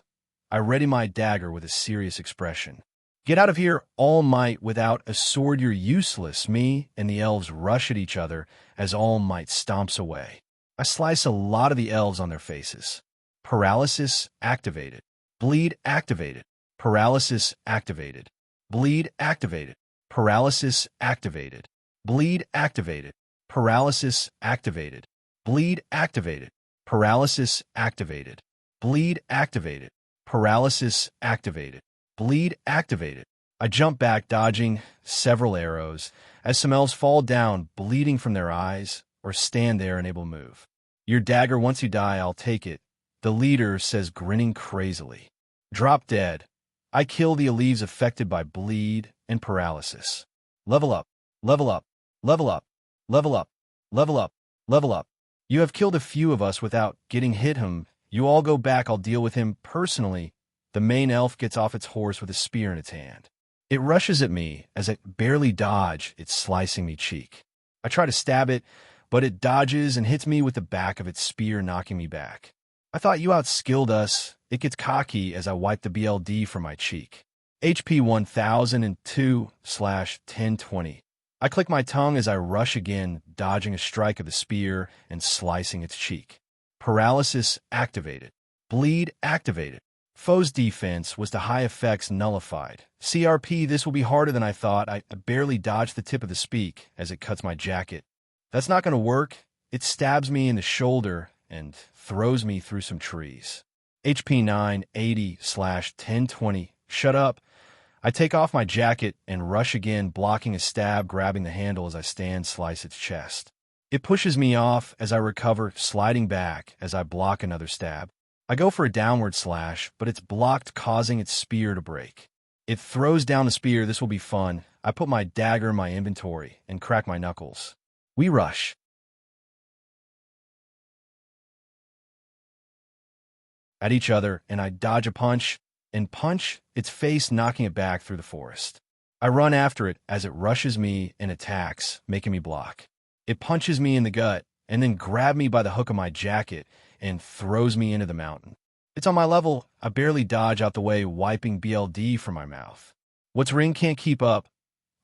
I ready my dagger with a serious expression. Get out of here, All Might. Without a sword, you're useless. Me and the elves rush at each other as All Might stomps away. I slice a lot of the elves on their faces. Paralysis activated. Bleed activated. Paralysis activated. Bleed activated. Paralysis activated. Bleed activated. Paralysis activated. Bleed activated. Paralysis activated. Bleed activated. Paralysis activated. Bleed activated. I jump back, dodging several arrows, as some elves fall down, bleeding from their eyes, or stand there unable to move. Your dagger, once you die, I'll take it, the leader says, grinning crazily. Drop dead. I kill the elves affected by bleed and paralysis. Level up. Level up. Level up. Level up. Level up. Level up. You have killed a few of us without getting hit him. You all go back. I'll deal with him personally. The main elf gets off its horse with a spear in its hand. It rushes at me as I barely dodge, it's slicing me cheek. I try to stab it, but it dodges and hits me with the back of its spear, knocking me back. I thought you outskilled us. It gets cocky as I wipe the BLD from my cheek. HP 1002/1020. I click my tongue as I rush again, dodging a strike of the spear and slicing its cheek. Paralysis activated. Bleed activated. Foe's defense was to high effects nullified. CRP, this will be harder than I thought. I barely dodged the tip of the speak as it cuts my jacket. That's not going to work. It stabs me in the shoulder and throws me through some trees. HP 980/1020. Shut up. I take off my jacket and rush again, blocking a stab, grabbing the handle as I slice its chest. It pushes me off as I recover, sliding back as I block another stab. I go for a downward slash, but it's blocked, causing its spear to break. It throws down the spear. This will be fun. I put my dagger in my inventory and crack my knuckles. We rush at each other, and I dodge a punch and punch its face, knocking it back through the forest. I run after it as it rushes me and attacks, making me block. It punches me in the gut and then grabs me by the hook of my jacket and throws me into the mountain. It's on my level. I barely dodge out the way, wiping BLD from my mouth. What's ring can't keep up.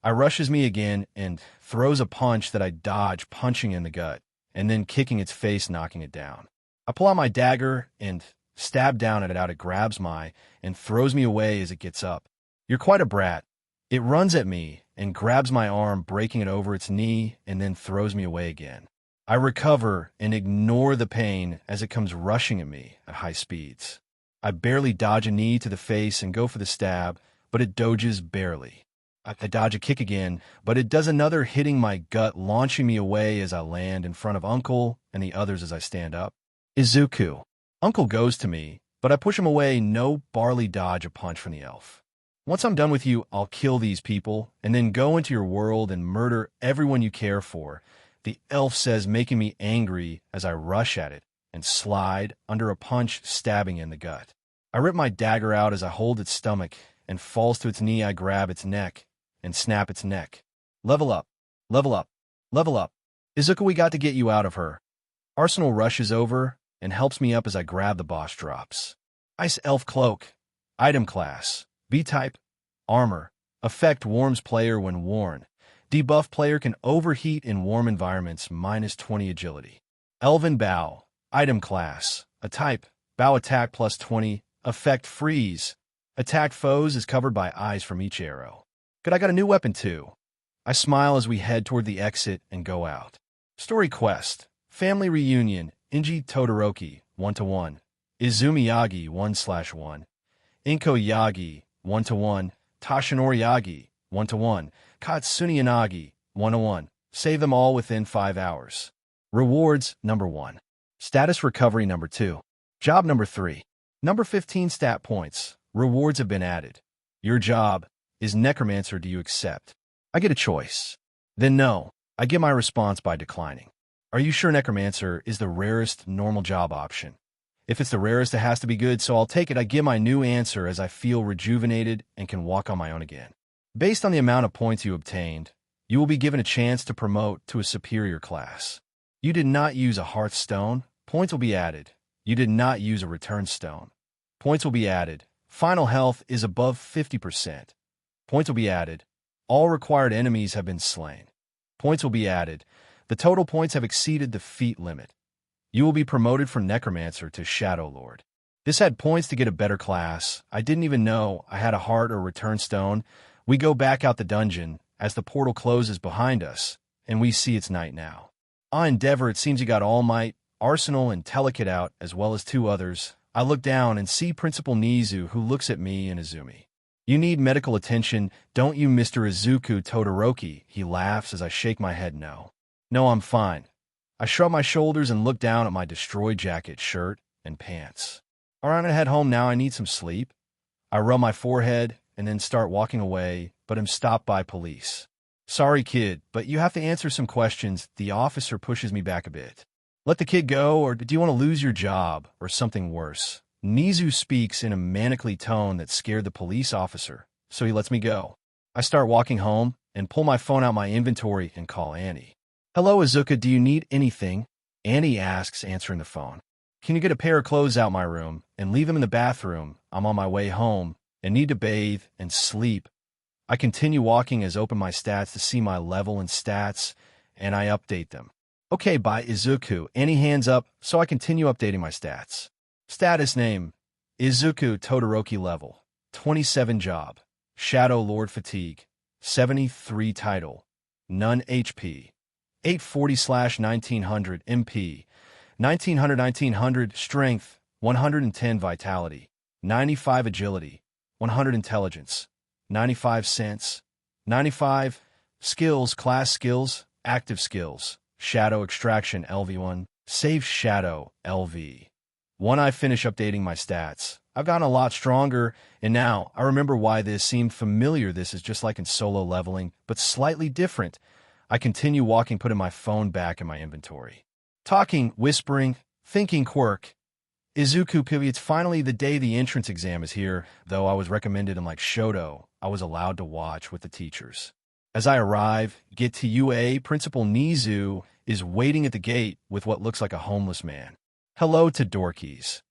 I rushes me again and throws a punch that I dodge, punching in the gut, and then kicking its face, knocking it down. I pull out my dagger and stab down at it out. It grabs and throws me away as it gets up. You're quite a brat. It runs at me and grabs my arm, breaking it over its knee, and then throws me away again. I recover and ignore the pain as it comes rushing at me at high speeds. I barely dodge a knee to the face and go for the stab, but it dodges barely. I dodge a kick again, but it does another, hitting my gut, launching me away as I land in front of Uncle and the others as I stand up. Izuku. Uncle goes to me, but I push him away. No, barely dodge a punch from the elf. Once I'm done with you, I'll kill these people and then go into your world and murder everyone you care for, the elf says, making me angry as I rush at it and slide under a punch, stabbing in the gut. I rip my dagger out as I hold its stomach and falls to its knee. I grab its neck and snap its neck. Level up, level up, level up. Izuku, we got to get you out of her. Arsenal rushes over and helps me up as I grab the boss drops. Ice Elf Cloak. Item class. B-type. Armor. Effect warms player when worn. Debuff player can overheat in warm environments, -20 agility. Elven Bow. Item class. A type. Bow attack +20. Effect freeze. Attack foes is covered by eyes from each arrow. Good, I got a new weapon too. I smile as we head toward the exit and go out. Story quest. Family reunion. Inji Todoroki, 1-1. Izumi Yagi, 1/1. Inko Yagi, 1-1. Tashinori Yagi, 1-1. Katsuni Yanagi, 1-1. Save them all within 5 hours. Rewards, number 1. Status recovery, number 2. Job, number 3. Number 15 stat points. Rewards have been added. Your job is Necromancer. Do you accept? I get a choice. Then no. I get my response by declining. Are you sure Necromancer is the rarest normal job option? If it's the rarest, it has to be good, so I'll take it. I give my new answer as I feel rejuvenated and can walk on my own again. Based on the amount of points you obtained, you will be given a chance to promote to a superior class. You did not use a Hearthstone. Points will be added. You did not use a Return Stone. Points will be added. Final health is above 50%. Points will be added. All required enemies have been slain. Points will be added. The total points have exceeded the feat limit. You will be promoted from Necromancer to Shadow Lord. This had points to get a better class. I didn't even know I had a heart or return stone. We go back out the dungeon as the portal closes behind us, and we see it's night now. On Endeavor, it seems you got All Might, Arsenal, and Telekid out, as well as 2 others. I look down and see Principal Nizu, who looks at me and Izumi. You need medical attention, don't you, Mr. Izuku Todoroki? He laughs as I shake my head no. No, I'm fine. I shrug my shoulders and look down at my destroyed jacket, shirt, and pants. All right, I'm gonna head home now. I need some sleep. I rub my forehead and then start walking away, but am stopped by police. Sorry, kid, but you have to answer some questions. The officer pushes me back a bit. Let the kid go, or do you want to lose your job, or something worse? Nizu speaks in a manically tone that scared the police officer, so he lets me go. I start walking home and pull my phone out my inventory and call Annie. Hello, Izuka, do you need anything? Annie asks, answering the phone. Can you get a pair of clothes out my room and leave them in the bathroom? I'm on my way home and need to bathe and sleep. I continue walking as open my stats to see my level and stats, and I update them. Okay, bye, Izuku. Annie hands up, so I continue updating my stats. Status name, Izuku Todoroki level, 27 job, Shadow Lord fatigue, 73 title, none HP, 840/1900 MP, 1900 strength, 110 vitality, 95 agility, 100 intelligence, 95 sense, 95 skills, class skills, active skills, shadow extraction LV1, save shadow LV. When I finish updating my stats, I've gotten a lot stronger, and now I remember why this seemed familiar. This is just like in solo leveling, but slightly different. I continue walking, putting my phone back in my inventory. Talking, whispering, thinking Quirk. Izuku PV, it's finally the day the entrance exam is here, though I was recommended in like Shoto, I was allowed to watch with the teachers. As I arrive, get to UA, Principal Nizu is waiting at the gate with what looks like a homeless man. Hello to Dorkies.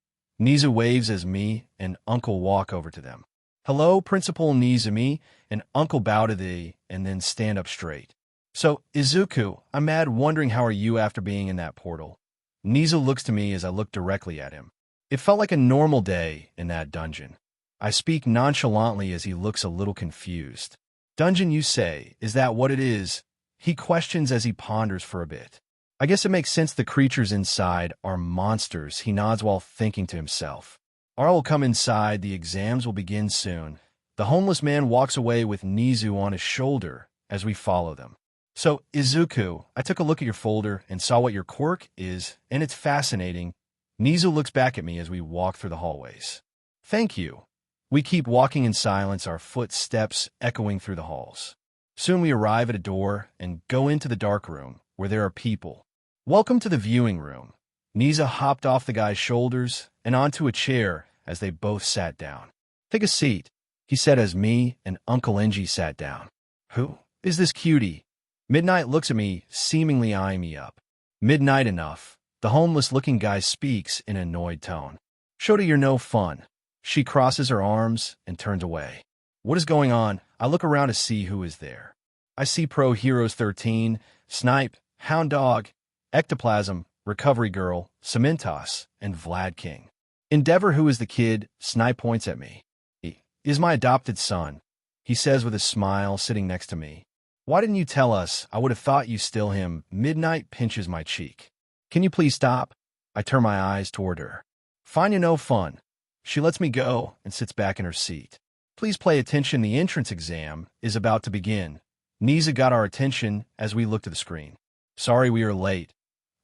Nizu waves as me and Uncle walk over to them. Hello, Principal Nizumi, and Uncle bow to thee and then stand up straight. So, Izuku, I'm mad wondering how are you after being in that portal? Nizu looks to me as I look directly at him. It felt like a normal day in that dungeon. I speak nonchalantly as he looks a little confused. Dungeon, you say, is that what it is? He questions as he ponders for a bit. I guess it makes sense the creatures inside are monsters, he nods while thinking to himself. Ara will come inside, the exams will begin soon. The homeless man walks away with Nizu on his shoulder as we follow them. So, Izuku, I took a look at your folder and saw what your quirk is, and it's fascinating. Nizu looks back at me as we walk through the hallways. Thank you. We keep walking in silence, our footsteps echoing through the halls. Soon we arrive at a door and go into the dark room, where there are people. Welcome to the viewing room. Nizu hopped off the guy's shoulders and onto a chair as they both sat down. Take a seat, he said as me and Uncle Enji sat down. Who is this cutie? Midnight looks at me, seemingly eyeing me up. Midnight enough. The homeless-looking guy speaks in an annoyed tone. Shota, you're no fun. She crosses her arms and turns away. What is going on? I look around to see who is there. I see Pro Heroes 13, Snipe, Hound Dog, Ectoplasm, Recovery Girl, Cementos, and Vlad King. Endeavor, who is the kid? Snipe points at me. He is my adopted son, he says with a smile, sitting next to me. Why didn't you tell us? I would have thought you still him. Midnight pinches my cheek. Can you please stop? I turn my eyes toward her. Find you no fun. She lets me go and sits back in her seat. Please pay attention, the entrance exam is about to begin. Nizu got our attention as we looked at the screen. Sorry we are late.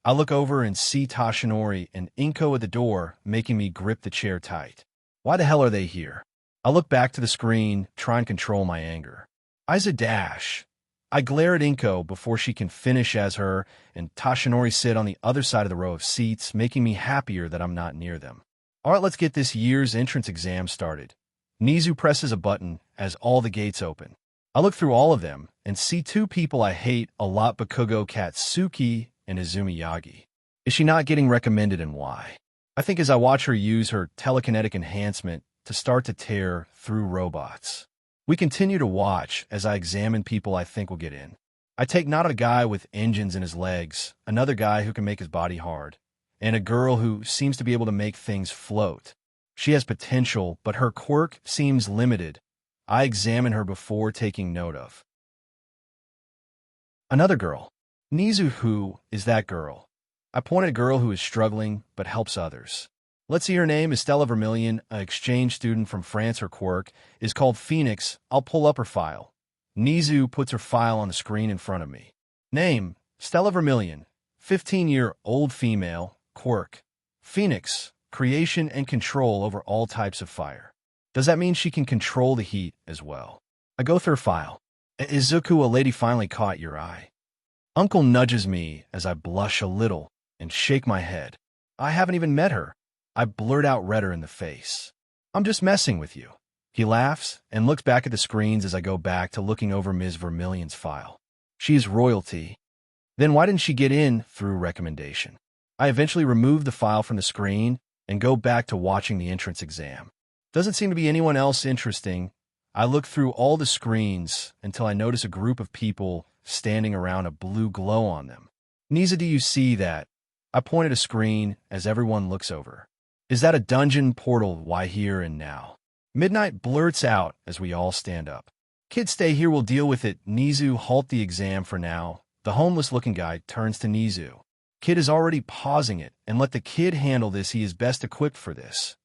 I look over and see Tashinori and Inko at the door, making me grip the chair tight. Why the hell are they here? I look back to the screen, try and control my anger. I's a dash. I glare at Inko before she can finish as her and Tashinori sit on the other side of the row of seats, making me happier that I'm not near them. Alright, let's get this year's entrance exam started. Nizu presses a button as all the gates open. I look through all of them and see two people I hate a lot, Bakugo Katsuki and Izumi Yagi. Is she not getting recommended and why? I think as I watch her use her telekinetic enhancement to start to tear through robots. We continue to watch as I examine people I think will get in. I take not a guy with engines in his legs, another guy who can make his body hard, and a girl who seems to be able to make things float. She has potential, but her quirk seems limited. I examine her before taking note of. Another girl. Nizu, who is that girl? I point at a girl who is struggling but helps others. Let's see, her name is Stella Vermilion, an exchange student from France. Her quirk is called Phoenix. I'll pull up her file. Nizu puts her file on the screen in front of me. Name, Stella Vermilion, 15-year-old female, quirk. Phoenix, creation and control over all types of fire. Does that mean she can control the heat as well? I go through her file. Izuku, a lady finally caught your eye. Uncle nudges me as I blush a little and shake my head. I haven't even met her. I blurt out redder in the face. I'm just messing with you. He laughs and looks back at the screens as I go back to looking over Ms. Vermilion's file. She is royalty. Then why didn't she get in through recommendation? I eventually remove the file from the screen and go back to watching the entrance exam. Doesn't seem to be anyone else interesting. I look through all the screens until I notice a group of people standing around a blue glow on them. Nizu, do you see that? I point at a screen as everyone looks over. Is that a dungeon portal? Why here and now? Midnight blurts out as we all stand up. Kid, stay here, we'll deal with it. Nizu, halt the exam for now. The homeless-looking guy turns to Nizu. Kid is already pausing it, and let the kid handle this, he is best equipped for this.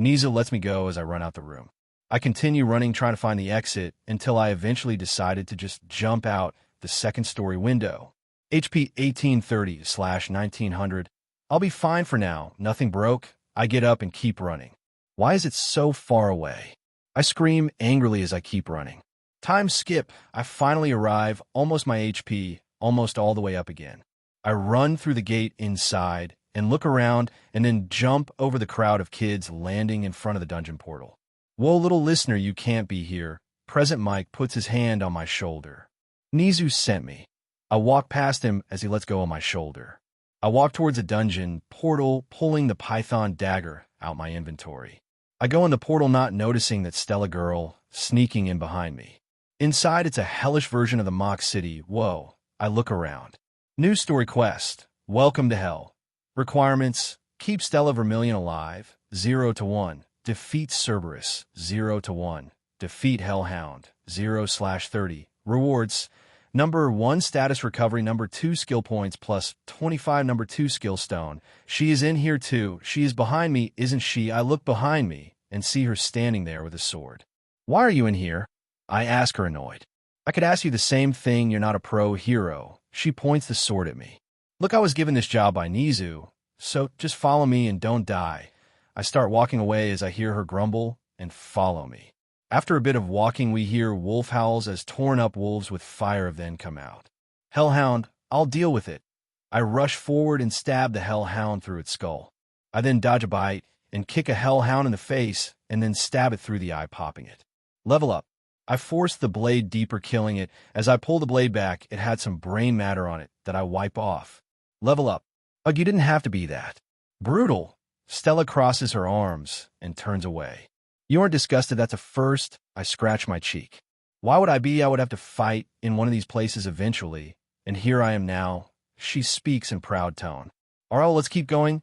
Nizu lets me go as I run out the room. I continue running, trying to find the exit, until I eventually decided to just jump out the second-story window. HP 1830/1900. I'll be fine for now, nothing broke. I get up and keep running. Why is it so far away? I scream angrily as I keep running. Time skip. I finally arrive, almost my HP, almost all the way up again. I run through the gate inside and look around and then jump over the crowd of kids landing in front of the dungeon portal. Whoa, little listener, you can't be here. Present Mike puts his hand on my shoulder. Nizu sent me. I walk past him as he lets go of my shoulder. I walk towards a dungeon portal, pulling the python dagger out my inventory. I go in the portal, not noticing that Stella girl sneaking in behind me. Inside, it's a hellish version of the mock city. Whoa. I look around. New story quest. Welcome to hell. Requirements. Keep Stella Vermilion alive. 0 to 1. Defeat Cerberus. 0 to 1. Defeat Hellhound. 0/30. Rewards. Number 1, status recovery. Number 2, skill points plus 25. Number 2, skill stone. She is in here too. She is behind me, isn't she? I look behind me and see her standing there with a sword. Why are you in here? I ask her, annoyed. I could ask you the same thing. You're not a pro hero. She points the sword at me. Look, I was given this job by Nizu, so just follow me and don't die. I start walking away as I hear her grumble and follow me. After a bit of walking, we hear wolf howls as torn up wolves with fire then come out. Hellhound, I'll deal with it. I rush forward and stab the hellhound through its skull. I then dodge a bite and kick a hellhound in the face and then stab it through the eye, popping it. Level up. I force the blade deeper, killing it. As I pull the blade back, it had some brain matter on it that I wipe off. Level up. Ugh, you didn't have to be that. Brutal. Stella crosses her arms and turns away. You aren't disgusted, that's a first. I scratch my cheek. Why would I be? I would have to fight in one of these places eventually. And here I am now. She speaks in proud tone. All right, let's keep going.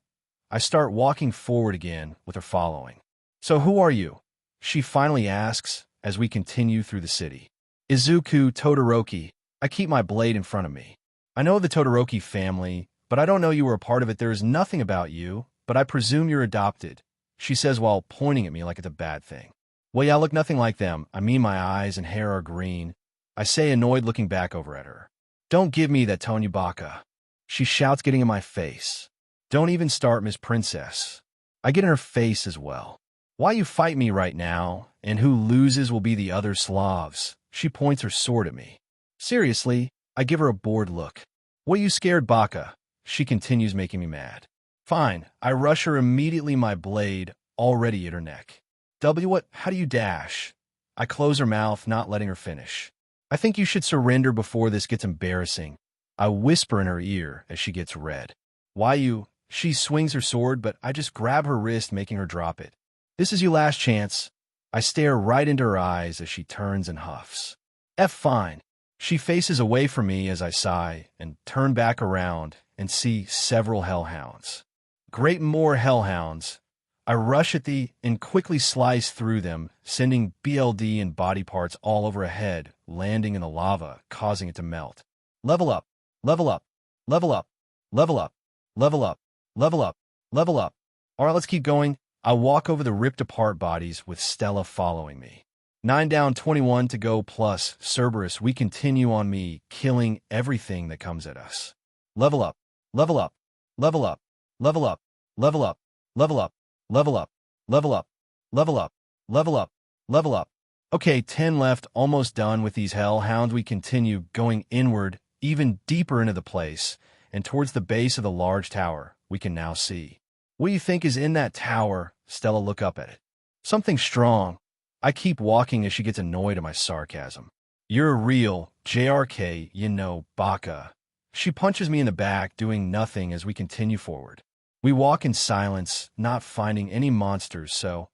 I start walking forward again with her following. So who are you? She finally asks as we continue through the city. Izuku Todoroki. I keep my blade in front of me. I know the Todoroki family, but I don't know you were a part of it. There is nothing about you, but I presume you're adopted. She says while pointing at me like it's a bad thing. Well, yeah, I look nothing like them. I mean, my eyes and hair are green. I say, annoyed, looking back over at her. Don't give me that Tonya Baka. She shouts, getting in my face. Don't even start, Miss Princess. I get in her face as well. Why you fight me right now, and who loses will be the other Slavs. She points her sword at me. Seriously, I give her a bored look. What you scared, Baka? She continues, making me mad. Fine, I rush her immediately, my blade already at her neck. What? How do you dash? I close her mouth, not letting her finish. I think you should surrender before this gets embarrassing. I whisper in her ear as she gets red. Why you? She swings her sword, but I just grab her wrist, making her drop it. This is your last chance. I stare right into her eyes as she turns and huffs. Fine. She faces away from me as I sigh and turn back around and see several hellhounds. Great, more hellhounds. I rush at thee and quickly slice through them, sending BLD and body parts all over her head, landing in the lava, causing it to melt. Level up. Level up. Level up. Level up. Level up. Level up. Level up. All right, let's keep going. I walk over the ripped-apart bodies with Stella following me. 9 down, 21 to go plus Cerberus. We continue on me, killing everything that comes at us. Level up. Level up. Level up. Level up. Level up. Level up. Level up. Level up. Level up. Level up. Level up. Okay, 10 left, almost done with these hellhounds. We continue going inward, even deeper into the place, and towards the base of the large tower we can now see. What do you think is in that tower? Stella look up at it. Something strong. I keep walking as she gets annoyed at my sarcasm. You're a real JRK, you know, Baka. She punches me in the back, doing nothing as we continue forward. We walk in silence, not finding any monsters, so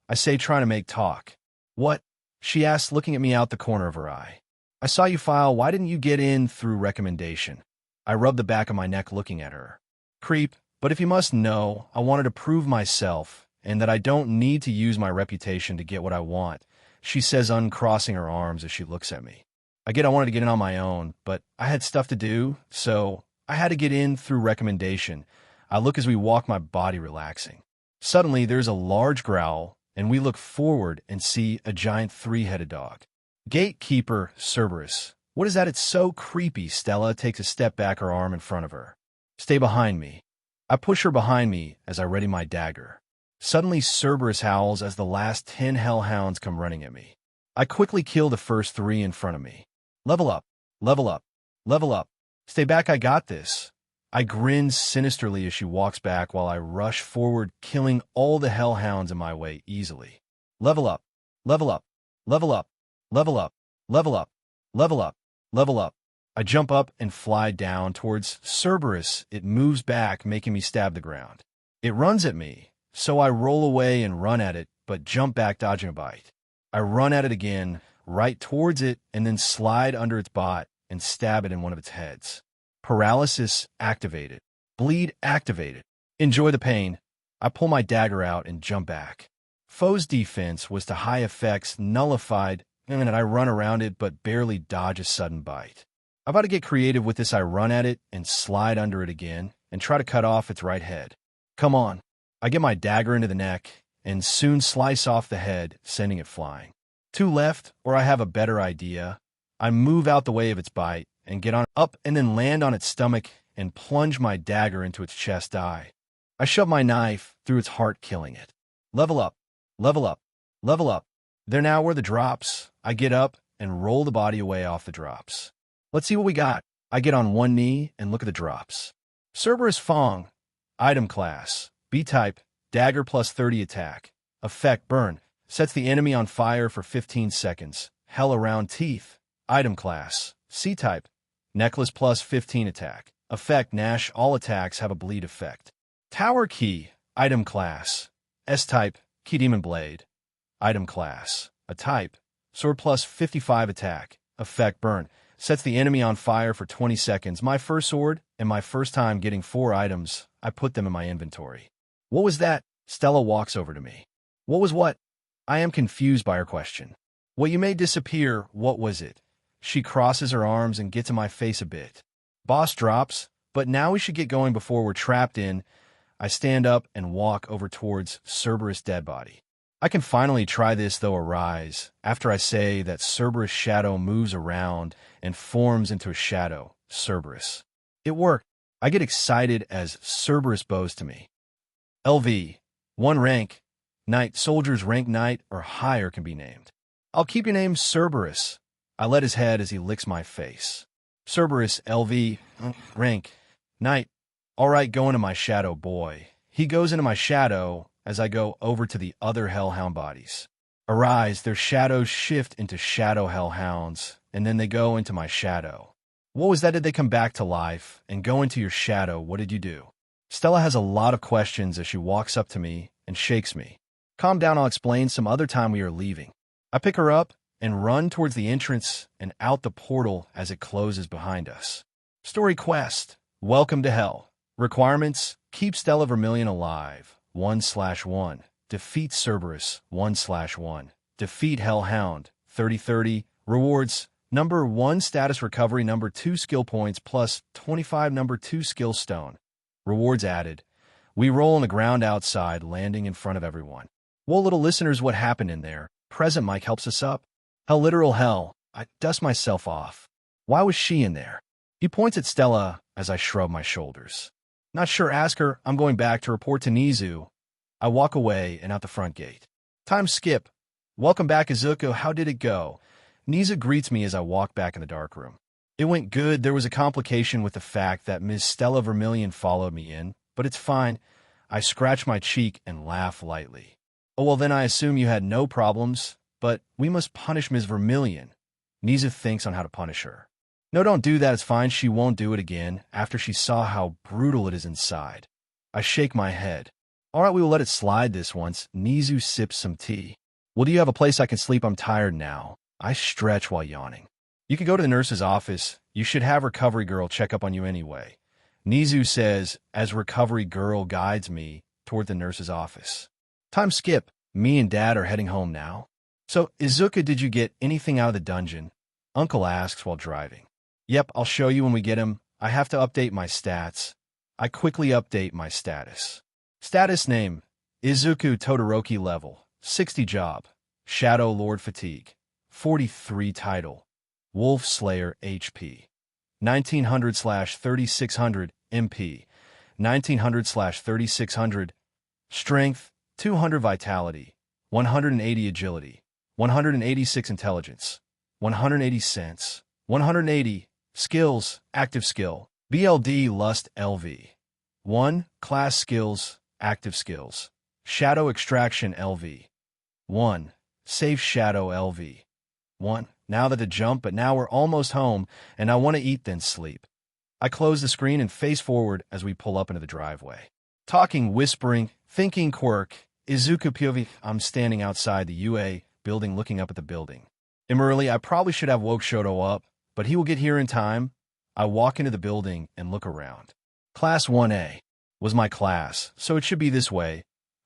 I say, trying to make talk. What? She asks, looking at me out the corner of her eye. I saw you file. Why didn't you get in through recommendation? I rub the back of my neck, looking at her. Creep. But if you must know, I wanted to prove myself and that I don't need to use my reputation to get what I want, she says, uncrossing her arms as she looks at me. I wanted to get in on my own, but I had stuff to do, so I had to get in through recommendation. I look as we walk, my body relaxing. Suddenly, there's a large growl, and we look forward and see a giant three-headed dog. Gatekeeper Cerberus. What is that? It's so creepy. Stella takes a step back, her arm in front of her. Stay behind me. I push her behind me as I ready my dagger. Suddenly, Cerberus howls as the last 10 hellhounds come running at me. I quickly kill the first 3 in front of me. Level up, level up, level up. Stay back, I got this. I grin sinisterly as she walks back while I rush forward, killing all the hellhounds in my way easily. Level up, level up, level up, level up, level up, level up, level up. I jump up and fly down towards Cerberus. It moves back, making me stab the ground. It runs at me, so I roll away and run at it, but jump back, dodging a bite. I run at it again, right towards it, and then slide under its bot and stab it in one of its heads. Paralysis activated. Bleed activated. Enjoy the pain. I pull my dagger out and jump back. Foe's defense was to high effects nullified, and I run around it but barely dodge a sudden bite. I'm about to get creative with this. I run at it and slide under it again and try to cut off its right head. Come on. I get my dagger into the neck and soon slice off the head, sending it flying. 2 left, or I have a better idea. I move out the way of its bite and get on up and then land on its stomach and plunge my dagger into its chest. I shove my knife through its heart, killing it. Level up, level up, level up. There now were the drops. I get up and roll the body away off the drops. Let's see what we got. I get on one knee and look at the drops. Cerberus Fong. Item class. B-type. Dagger plus 30 attack. Effect burn. Sets the enemy on fire for 15 seconds. Hell around teeth. Item class. C-type. Necklace plus 15 attack. Effect Gnash. All attacks have a bleed effect. Tower key. Item class. S-type. Key Demon Blade. Item class. A type. Sword plus 55 attack. Effect burn. Sets the enemy on fire for 20 seconds. My first sword and my first time getting 4 items. I put them in my inventory. What was that? Stella walks over to me. What was what? I am confused by her question. What you made disappear, what was it? She crosses her arms and gets in my face a bit. Boss drops, but now we should get going before we're trapped in. I stand up and walk over towards Cerberus' dead body. I can finally try this, though, arise, after I say that Cerberus' shadow moves around and forms into a shadow, Cerberus. It worked. I get excited as Cerberus bows to me. LV. 1 rank. Knight. Soldiers rank Knight or higher can be named. I'll keep your name Cerberus. I let his head as he licks my face. Cerberus, LV. Rank. Knight. All right, go into my shadow, boy. He goes into my shadow as I go over to the other hellhound bodies. Arise, their shadows shift into shadow hellhounds, and then they go into my shadow. What was that? Did they come back to life and go into your shadow? What did you do? Stella has a lot of questions as she walks up to me and shakes me. Calm down, I'll explain some other time. We are leaving. I pick her up and run towards the entrance and out the portal as it closes behind us. Story quest. Welcome to Hell. Requirements. Keep Stella Vermilion alive. 1/1. Defeat Cerberus. 1/1. Defeat Hellhound. 30/30. Rewards. Number 1 status recovery. Number 2 skill points plus 25. Number 2 skill stone. Rewards added. We roll on the ground outside, landing in front of everyone. Well, little listeners, what happened in there? Present Mike helps us up. Hell, literal hell. I dust myself off. Why was she in there? He points at Stella as I shrug my shoulders. Not sure, ask her. I'm going back to report to Nizu. I walk away and out the front gate. Time skip. Welcome back, Izuku. How did it go? Nizu greets me as I walk back in the dark room. It went good. There was a complication with the fact that Ms. Stella Vermilion followed me in, but it's fine. I scratch my cheek and laugh lightly. Oh, well, then I assume you had no problems, but we must punish Ms. Vermilion. Nizu thinks on how to punish her. No, don't do that. It's fine. She won't do it again after she saw how brutal it is inside. I shake my head. All right, we will let it slide this once. Nizu sips some tea. Well, do you have a place I can sleep? I'm tired now. I stretch while yawning. You could go to the nurse's office. You should have recovery girl check up on you anyway. Nizu says as recovery girl guides me toward the nurse's office. Time skip. Me and Dad are heading home now. So, Izuka, did you get anything out of the dungeon? Uncle asks while driving. Yep, I'll show you when we get him. I have to update my stats. I quickly update my status. Status name, Izuku Todoroki level, 60 job, Shadow Lord fatigue, 43 title, Wolf Slayer HP, 1900/3600 MP, 1900/3600, Strength, 200 Vitality, 180 Agility, 186 Intelligence, 180 Sense, 180 Skills, Active Skill, BLD Lust LV. 1. Class Skills, Active Skills, Shadow Extraction LV. 1. Safe Shadow LV. 1. Now that the jump, but now we're almost home, and I want to eat then sleep. I close the screen and face forward as we pull up into the driveway. Talking, whispering, thinking Quirk, Izuku POV. I'm standing outside the UA building looking up at the building. I'm early, I probably should have woke Shoto up, but he will get here in time. I walk into the building and look around. Class 1A was my class, so it should be this way.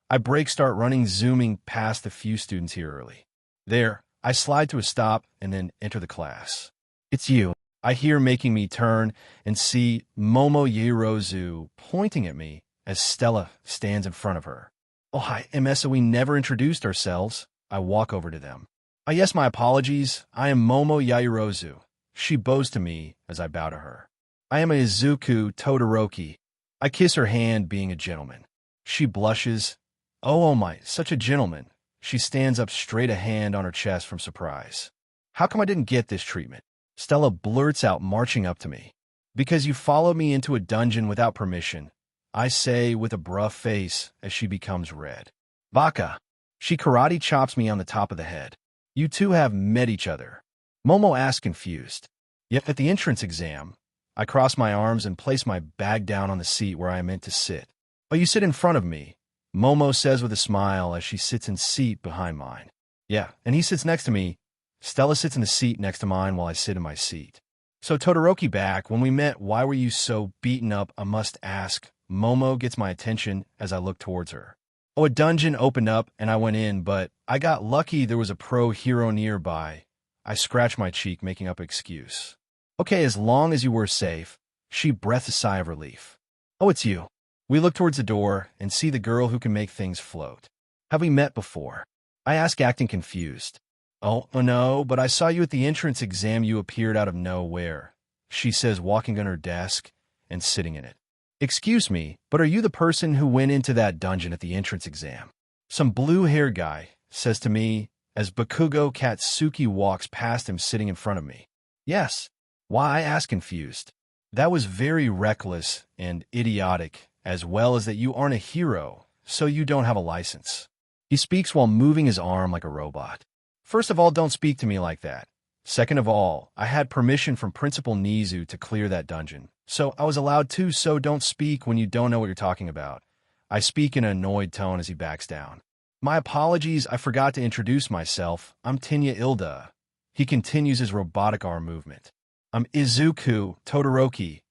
I start running, zooming past the few students here early. There, I slide to a stop and then enter the class. It's you. I hear making me turn and see Momo Yirozu pointing at me as Stella stands in front of her. Oh, hi, MS, we never introduced ourselves. I walk over to them. Yes, my apologies. I am Momo Yairozu. She bows to me as I bow to her. I am a Izuku Todoroki. I kiss her hand, being a gentleman. She blushes. Oh my, such a gentleman. She stands up straight, a hand on her chest from surprise. How come I didn't get this treatment? Stella blurts out, marching up to me. Because you followed me into a dungeon without permission, I say with a bruff face as she becomes red. Baka. She karate chops me on the top of the head. You two have met each other. Momo asks, confused. Yet at the entrance exam, I cross my arms and place my bag down on the seat where I am meant to sit. Oh, you sit in front of me, Momo says with a smile as she sits in seat behind mine. Yeah, and he sits next to me. Stella sits in the seat next to mine while I sit in my seat. So Todoroki back, when we met, why were you so beaten up? I must ask. Momo gets my attention as I look towards her. Oh, a dungeon opened up and I went in, but I got lucky there was a pro hero nearby. I scratch my cheek, making up an excuse. Okay, as long as you were safe. She breathes a sigh of relief. Oh, it's you. We look towards the door and see the girl who can make things float. Have we met before? I ask, acting confused. Oh, no, but I saw you at the entrance exam. You appeared out of nowhere, she says, walking on her desk and sitting in it. Excuse me, but are you the person who went into that dungeon at the entrance exam? Some blue-haired guy says to me as Bakugo Katsuki walks past him, sitting in front of me. Yes. Why? I ask, confused. That was very reckless and idiotic, as well as that you aren't a hero, so you don't have a license. He speaks while moving his arm like a robot. First of all, don't speak to me like that. Second of all, I had permission from Principal Nizu to clear that dungeon, so I was allowed to, so don't speak when you don't know what you're talking about. I speak in an annoyed tone as he backs down. My apologies, I forgot to introduce myself. I'm Tenya Ilda. He continues his robotic arm movement. I'm Izuku Todoroki.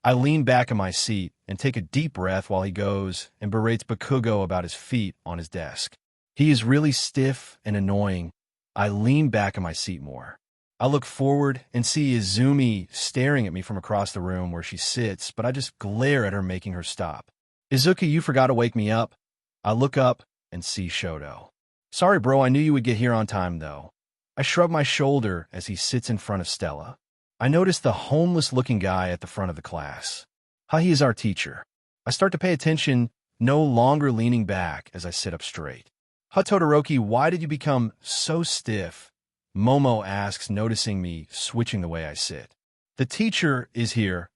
I lean back in my seat and take a deep breath while he goes and berates Bakugo about his feet on his desk. He is really stiff and annoying. I lean back in my seat more. I look forward and see Izumi staring at me from across the room where she sits, but I just glare at her, making her stop. Izuki, you forgot to wake me up. I look up and see Shoto. Sorry, bro, I knew you would get here on time, though. I shrug my shoulder as he sits in front of Stella. I notice the homeless-looking guy at the front of the class. He is our teacher. I start to pay attention, no longer leaning back as I sit up straight. Todoroki, why did you become so stiff? Momo asks, noticing me switching the way I sit. The teacher is here.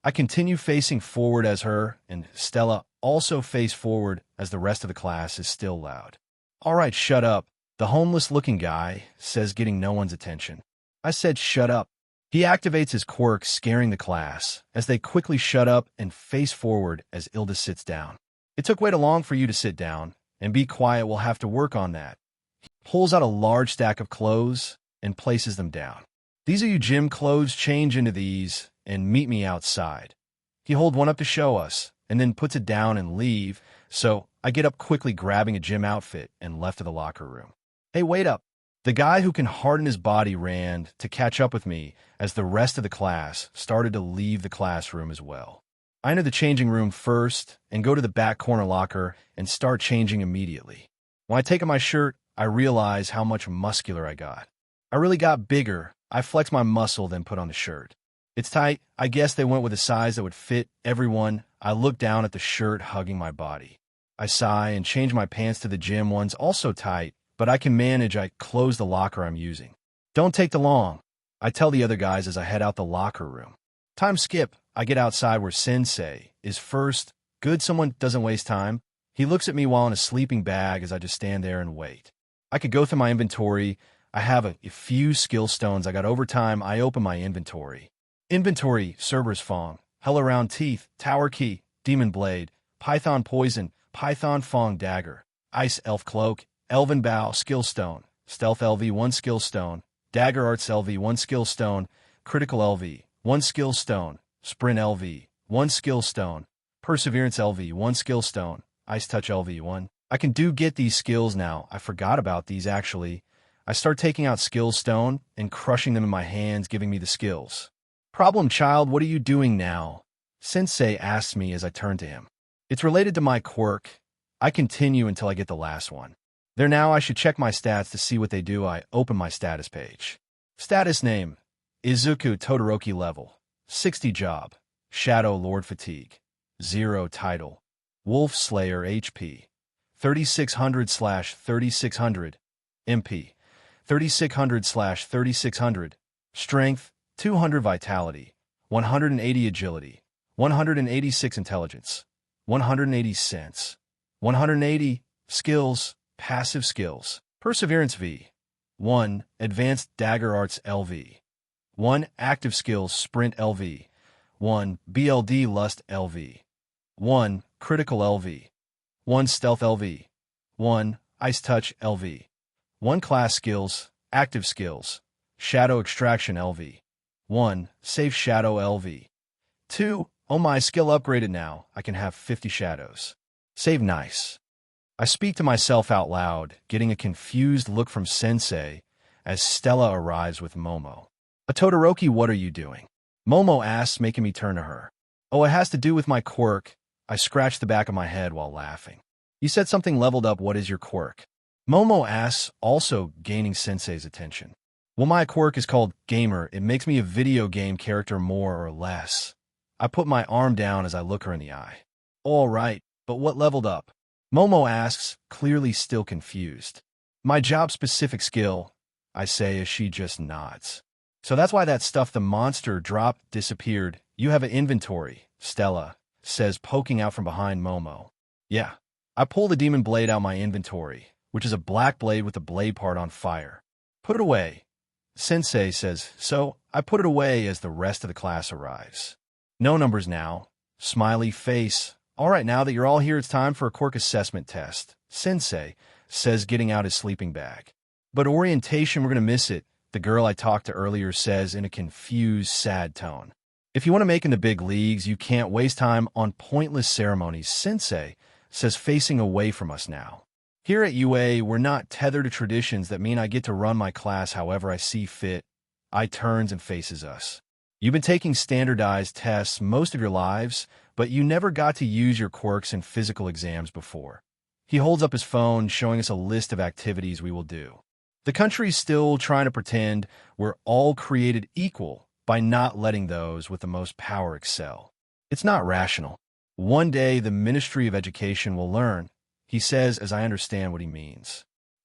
I continue facing forward as her, and Stella also face forward as the rest of the class is still loud. All right, shut up, the homeless-looking guy says, getting no one's attention. I said shut up. He activates his quirk, scaring the class, as they quickly shut up and face forward as Ilda sits down. It took way too long for you to sit down, and be quiet, we'll have to work on that. He pulls out a large stack of clothes and places them down. These are your gym clothes, change into these, and meet me outside. He holds one up to show us, and then puts it down and leave, so I get up quickly grabbing a gym outfit and left to the locker room. Hey, wait up. The guy who can harden his body ran to catch up with me as the rest of the class started to leave the classroom as well. I enter the changing room first and go to the back corner locker and start changing immediately. When I take off my shirt, I realize how much muscular I got. I really got bigger. I flex my muscle, then put on the shirt. It's tight. I guess they went with a size that would fit everyone. I look down at the shirt hugging my body. I sigh and change my pants to the gym ones, also tight, but I can manage. I close the locker I'm using. Don't take too long, I tell the other guys as I head out the locker room. Time skip. I get outside where Sensei is first. Good, someone doesn't waste time. He looks at me while in a sleeping bag as I just stand there and wait. I could go through my inventory. I have a few skill stones I got over time. I open my inventory. Inventory, Cerberus Fong, Hell Around Teeth, Tower Key, Demon Blade, Python Poison, Python Fong Dagger, Ice Elf Cloak, Elven Bow, Skill Stone, Stealth LV 1 Skill Stone, Dagger Arts LV 1 Skill Stone, Critical LV 1 Skill Stone, Sprint LV 1 Skill Stone, Perseverance LV 1 Skill Stone, Ice Touch LV 1. I can get these skills now. I forgot about these actually. I start taking out Skill Stone and crushing them in my hands, giving me the skills. Problem child, what are you doing now? Sensei asks me as I turn to him. It's related to my quirk. I continue until I get the last one. There now, I should check my stats to see what they do. I open my status page. Status name, Izuku Todoroki level, 60 job, Shadow Lord fatigue, 0 title, Wolf Slayer HP, 3600/3600, MP, 3600/3600, Strength, 200 Vitality, 180 Agility, 186 Intelligence, 180 Sense, 180 Skills, Passive Skills, Perseverance V, 1 Advanced Dagger Arts LV, 1 Active Skills Sprint LV, 1 BLD Lust LV, 1 Critical LV, 1 Stealth LV, 1 Ice Touch LV, 1 Class Skills, Active Skills, Shadow Extraction LV, 1 Safe Shadow LV, 2 Oh my, skill upgraded now. I can have 50 shadows. Save nice. I speak to myself out loud, getting a confused look from Sensei as Stella arrives with Momo. Todoroki, what are you doing? Momo asks, making me turn to her. Oh, it has to do with my quirk. I scratch the back of my head while laughing. You said something leveled up. What is your quirk? Momo asks, also gaining Sensei's attention. Well, my quirk is called Gamer. It makes me a video game character more or less. I put my arm down as I look her in the eye. All right, but what leveled up? Momo asks, clearly still confused. My job-specific skill, I say as she just nods. So that's why that stuff the monster dropped disappeared. You have an inventory, Stella says, poking out from behind Momo. Yeah. I pull the demon blade out my inventory, which is a black blade with the blade part on fire. Put it away. Sensei says, so I put it away as the rest of the class arrives. No numbers now. Smiley face. All right, now that you're all here, it's time for a quirk assessment test. Sensei says, getting out his sleeping bag. But orientation, we're going to miss it, the girl I talked to earlier says in a confused, sad tone. If you want to make in the big leagues, you can't waste time on pointless ceremonies, Sensei says, facing away from us now. Here at UA, we're not tethered to traditions that mean I get to run my class however I see fit. I turns and faces us. You've been taking standardized tests most of your lives, but you never got to use your quirks in physical exams before. He holds up his phone, showing us a list of activities we will do. The country's still trying to pretend we're all created equal by not letting those with the most power excel. It's not rational. One day, the Ministry of Education will learn, he says as I understand what he means.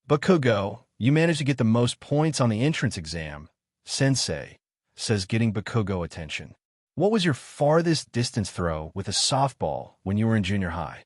Bakugo, you managed to get the most points on the entrance exam, Sensei says, getting Bakugo attention. What was your farthest distance throw with a softball when you were in junior high?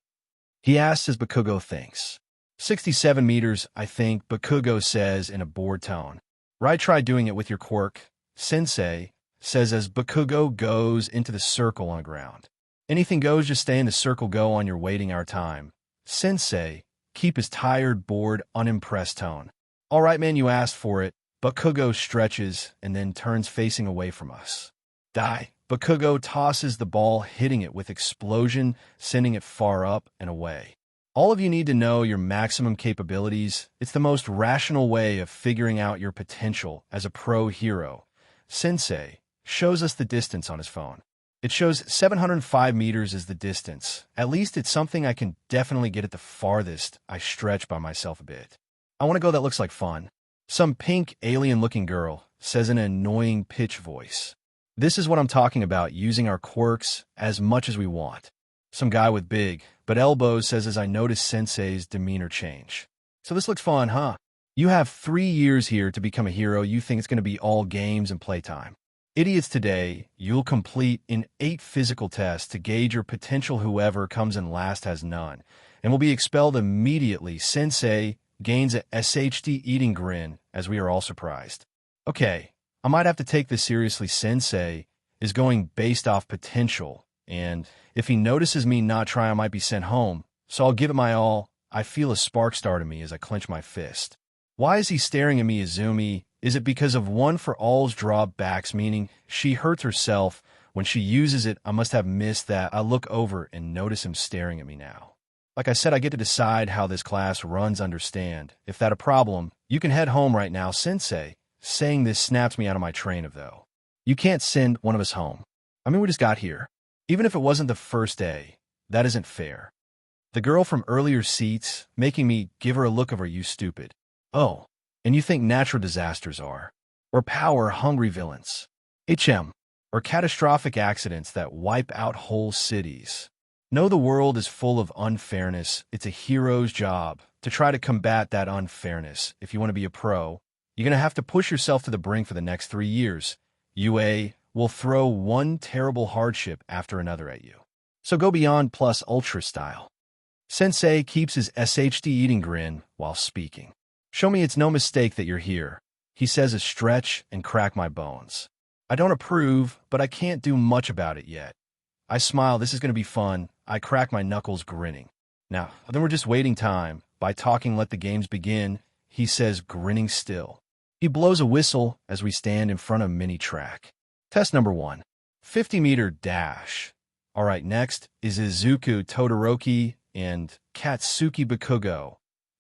He asks as Bakugo thinks. 67 meters, I think, Bakugo says in a bored tone. Right, try doing it with your quirk, Sensei says as Bakugo goes into the circle on the ground. Anything goes, just stay in the circle, go on, you're waiting our time. Sensei keep his tired, bored, unimpressed tone. All right, man, you asked for it. Bakugo stretches and then turns facing away from us. Die. Bakugo tosses the ball, hitting it with explosion, sending it far up and away. All of you need to know your maximum capabilities. It's the most rational way of figuring out your potential as a pro hero. Sensei shows us the distance on his phone. It shows 705 meters is the distance. At least it's something I can definitely get at the farthest. I stretch by myself a bit. I want to go that looks like fun. Some pink alien-looking girl says in an annoying pitch voice. This is what I'm talking about, using our quirks as much as we want. Some guy with big but elbows says as I notice Sensei's demeanor change. So this looks fun, huh? You have 3 years here to become a hero. You think it's going to be all games and playtime. Idiots today, you'll complete an 8 physical tests to gauge your potential. Whoever comes in last has none and will be expelled immediately. Sensei gains a SHD eating grin as we are all surprised. Okay, I might have to take this seriously. Sensei is going based off potential, and if he notices me not trying, I might be sent home, so I'll give it my all. I feel a spark start in me as I clench my fist. Why is he staring at me, Izumi? Is it because of One for All's drawbacks, meaning she hurts herself when she uses it? I must have missed that. I look over and notice him staring at me now. Like I said, I get to decide how this class runs. Understand. If that a problem, you can head home right now. Sensei saying this snaps me out of my train of though. You can't send one of us home. I mean, we just got here. Even if it wasn't the first day, that isn't fair. The girl from earlier seats, making me give her a look of, are you stupid? Oh, and you think natural disasters are? Or power-hungry villains? Or catastrophic accidents that wipe out whole cities? No, the world is full of unfairness. It's a hero's job to try to combat that unfairness. If you want to be a pro, you're going to have to push yourself to the brink for the next 3 years. UA will throw one terrible hardship after another at you. So go beyond plus ultra style. Sensei keeps his SHD eating grin while speaking. Show me it's no mistake that you're here, he says as stretch and crack my bones. I don't approve, but I can't do much about it yet. I smile, this is going to be fun. I crack my knuckles grinning. Now, then we're just waiting time. By talking, let the games begin, he says, grinning still. He blows a whistle as we stand in front of mini track. Test number 1. 50-meter dash. All right, next is Izuku Todoroki and Katsuki Bakugo.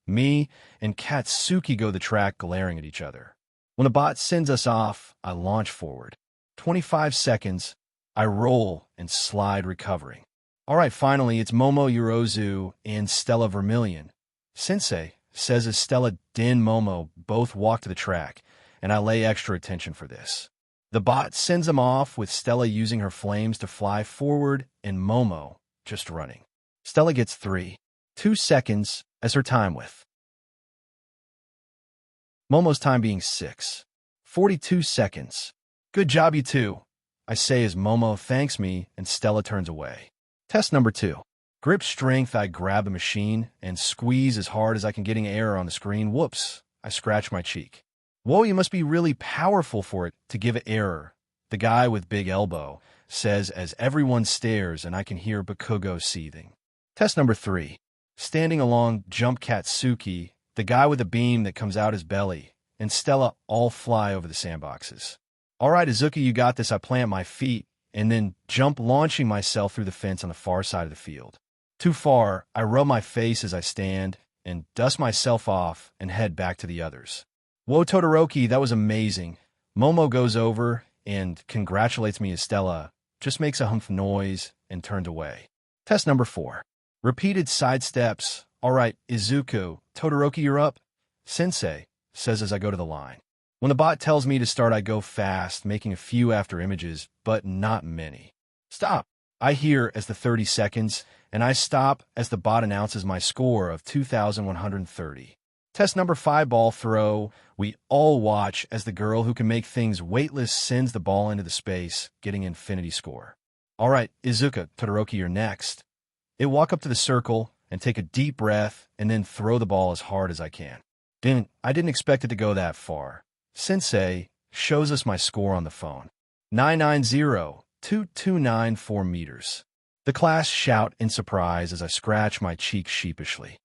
Me and Katsuki go the track glaring at each other. When a bot sends us off, I launch forward. 25 seconds, I roll and slide recovering. All right, finally, it's Momo Yorozu and Stella Vermilion. Sensei says as Stella Den Momo both walk to the track, and I lay extra attention for this. The bot sends them off with Stella using her flames to fly forward and Momo just running. Stella gets 2 seconds as her time with Momo's time being 42 seconds. Good job, you two, I say as Momo thanks me and Stella turns away. Test number 2. Grip strength. I grab the machine and squeeze as hard as I can, getting error on the screen. Whoops, I scratch my cheek. Whoa, you must be really powerful for it to give it error, the guy with big elbow says as everyone stares and I can hear Bakugo seething. Test number 3. Standing along jump Katsuki, the guy with a beam that comes out his belly, and Stella all fly over the sandboxes. All right, Izuku, you got this. I plant my feet and then jump, launching myself through the fence on the far side of the field. Too far, I rub my face as I stand and dust myself off and head back to the others. Whoa, Todoroki, that was amazing. Momo goes over and congratulates me as Stella just makes a humph noise and turns away. Test number 4. Repeated side steps. All right, Izuku, Todoroki, you're up. Sensei says as I go to the line. When the bot tells me to start, I go fast, making a few after images, but not many. Stop, I hear as the 30 seconds, and I stop as the bot announces my score of 2,130. Test number 5, ball throw. We all watch as the girl who can make things weightless sends the ball into the space, getting infinity score. All right, Izuku, Todoroki, you're next. I walk up to the circle and take a deep breath and then throw the ball as hard as I can. I didn't expect it to go that far. Sensei shows us my score on the phone. 990.2294 meters. The class shout in surprise as I scratch my cheek sheepishly.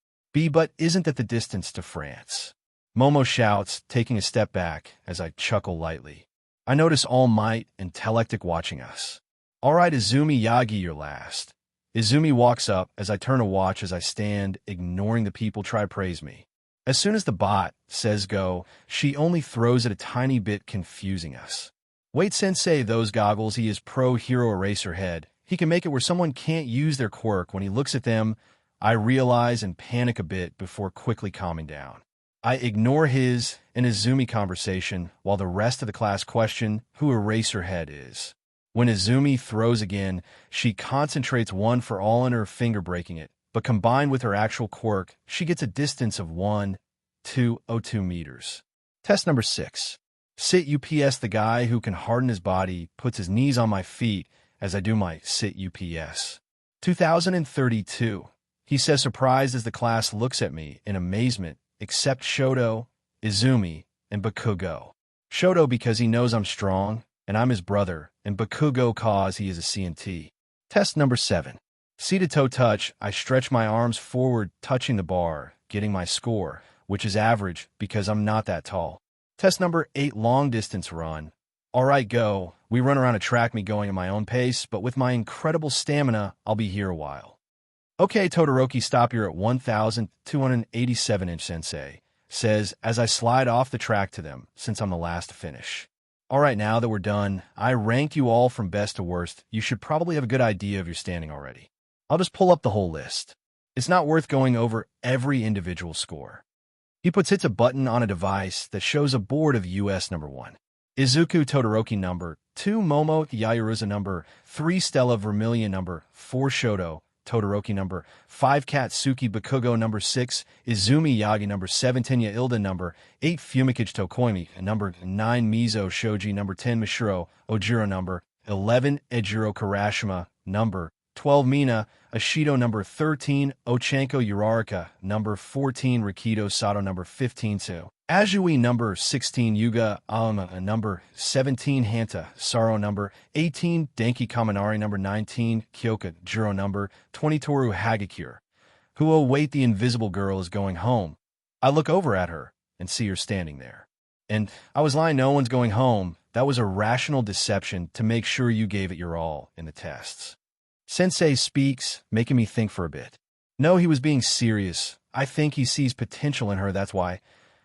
But isn't that the distance to France? Momo shouts, taking a step back as I chuckle lightly. I notice All Might and Telectic watching us. All right, Izumi Yagi, you're last. Izumi walks up as I turn to watch as I stand, ignoring the people try to praise me. As soon as the bot says go, she only throws it a tiny bit, confusing us. Wait, Sensei, those goggles, he is pro hero eraser head. He can make it where someone can't use their quirk. When he looks at them, I realize and panic a bit before quickly calming down. I ignore his and Izumi conversation while the rest of the class question who Eraserhead is. When Izumi throws again, she concentrates one for all in her finger, breaking it, but combined with her actual quirk, she gets a distance of 1.202 meters. Test number 6. Sit UPS. The guy who can harden his body puts his knees on my feet as I do my sit UPS. 2032. He says, surprised as the class looks at me in amazement, except Shoto, Izumi, and Bakugo. Shoto because he knows I'm strong, and I'm his brother, and Bakugo cause he is a CNT. Test number 7. Seated toe touch, I stretch my arms forward, touching the bar, getting my score, which is average because I'm not that tall. Test number 8, long distance run. All right, go. We run around a track, me going at my own pace, but with my incredible stamina, I'll be here a while. Okay, Todoroki, stop, you're at 1,287 inch, Sensei says as I slide off the track to them, since I'm the last to finish. All right, now that we're done, I ranked you all from best to worst. You should probably have a good idea of your standing already. I'll just pull up the whole list. It's not worth going over every individual score. He hits a button on a device that shows a board of US number 1. Izuku Todoroki number 2, Momo Yaoyuruza number 3, Stella Vermilion number 4, Shoto Todoroki number 5, Katsuki Bakugo number 6, Izumi Yagi number 7, Tenya Ilda number 8, Fumikage Tokoimi number 9, Mizo Shoji number 10, Mishiro Ojiro number 11, Ejiro Karashima number 12, Mina Ashido number 13, Ochanko Uraraka number 14, Rikido Sato number 15, Tsu Azui number 16, Yuga Alma number 17, Hanta Saro number 18, Denki Kaminari number 19, Kyoka Jiro number 20, Toru Hagakure. Who, oh wait, the invisible girl is going home. I look over at her and see her standing there. And I was lying, no one's going home. That was a rational deception to make sure you gave it your all in the tests. Sensei speaks, making me think for a bit. No, he was being serious. I think he sees potential in her, that's why.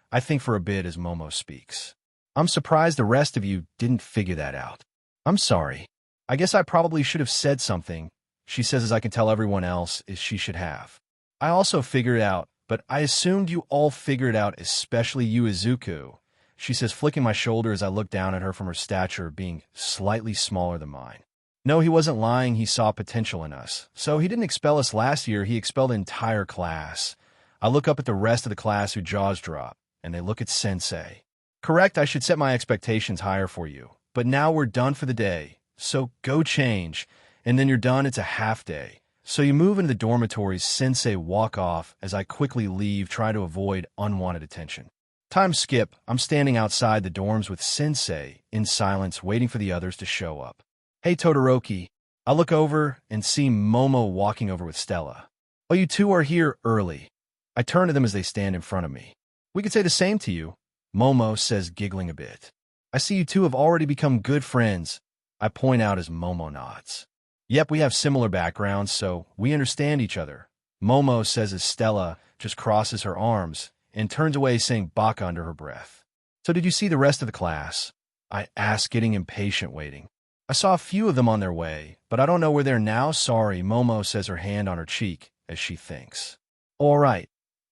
I think for a bit as Momo speaks. I'm surprised the rest of you didn't figure that out. I'm sorry. I guess I probably should have said something. She says as I can tell everyone else is she should have. I also figured it out, but I assumed you all figured it out, especially you, Izuku. She says, flicking my shoulder as I look down at her from her stature being slightly smaller than mine. No, he wasn't lying. He saw potential in us. So he didn't expel us last year. He expelled the entire class. I look up at the rest of the class who jaws drop, and they look at Sensei. Correct, I should set my expectations higher for you. But now we're done for the day. So go change. And then you're done. It's a half day. So you move into the dormitories. Sensei walk off as I quickly leave, trying to avoid unwanted attention. Time skip. I'm standing outside the dorms with Sensei in silence, waiting for the others to show up. Hey, Todoroki. I look over and see Momo walking over with Stella. Oh, you two are here early. I turn to them as they stand in front of me. We could say the same to you, Momo says, giggling a bit. I see you two have already become good friends. I point out as Momo nods. Yep, we have similar backgrounds, so we understand each other, Momo says as Stella just crosses her arms and turns away, saying baka under her breath. So did you see the rest of the class? I ask, getting impatient, waiting. I saw a few of them on their way, but I don't know where they're now. Sorry, Momo says, her hand on her cheek as she thinks. All right.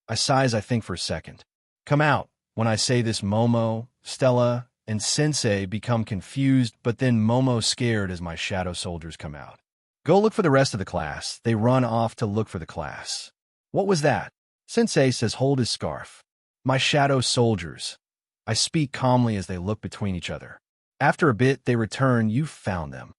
I sigh as I think for a second. Come out. When I say this, Momo, Stella, and Sensei become confused, but then Momo scared as my shadow soldiers come out. Go look for the rest of the class. They run off to look for the class. What was that? Sensei says, hold his scarf. My shadow soldiers. I speak calmly as they look between each other. After a bit, they return. You found them.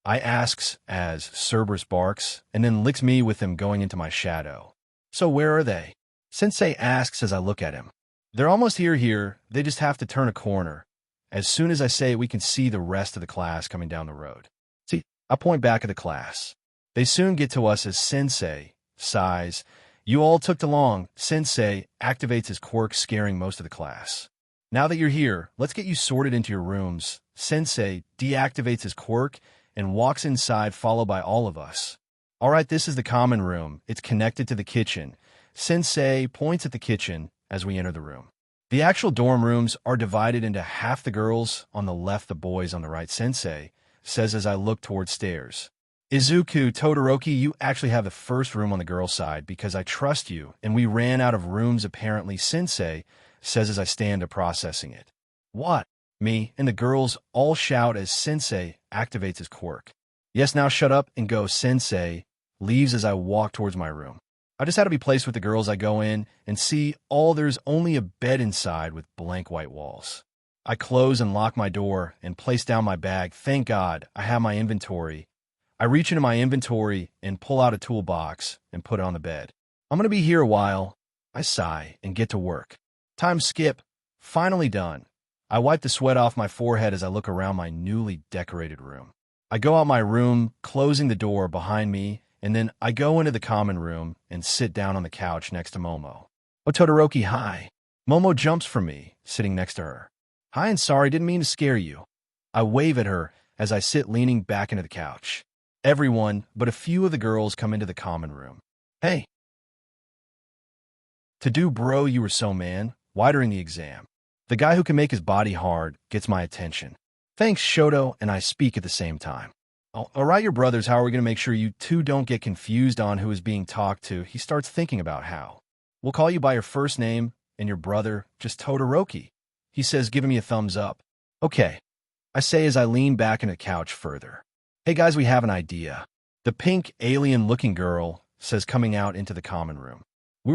I asks as Cerberus barks and then licks me with him going into my shadow. So where are they? Sensei asks as I look at him. They're almost here. They just have to turn a corner. As soon as I say it, we can see the rest of the class coming down the road. See, I point back at the class. They soon get to us as Sensei sighs. You all took too long. Sensei activates his quirk, scaring most of the class. Now that you're here, let's get you sorted into your rooms. Sensei deactivates his quirk and walks inside followed by all of us. All right, this is the common room. It's connected to the kitchen. Sensei points at the kitchen as we enter the room. The actual dorm rooms are divided into half the girls on the left, the boys on the right, Sensei says as I look towards stairs. Izuku, Todoroki, you actually have the first room on the girl side because I trust you, and we ran out of rooms apparently, Sensei says as I stand up processing it. What? Me and the girls all shout as Sensei activates his quirk. Yes, now shut up and go, Sensei leaves as I walk towards my room. I just had to be placed with the girls. I go in and see there's only a bed inside with blank white walls. I close and lock my door and place down my bag. Thank God I have my inventory. I reach into my inventory and pull out a toolbox and put it on the bed. I'm going to be here a while. I sigh and get to work. Time skip. Finally done. I wipe the sweat off my forehead as I look around my newly decorated room. I go out my room, closing the door behind me, and then I go into the common room and sit down on the couch next to Momo. Oh, Todoroki, hi. Momo jumps from me, sitting next to her. Hi, and sorry, didn't mean to scare you. I wave at her as I sit leaning back into the couch. Everyone but a few of the girls come into the common room. Hey. To do, bro, you were so man. Why during the exam? The guy who can make his body hard gets my attention. Thanks, Shoto, and I speak at the same time. All right, your brothers, how are we going to make sure you two don't get confused on who is being talked to? He starts thinking about how. We'll call you by your first name, and your brother, just Todoroki. He says, giving me a thumbs up. Okay, I say as I lean back in the couch further. Hey guys, we have an idea. The pink, alien-looking girl says, coming out into the common room.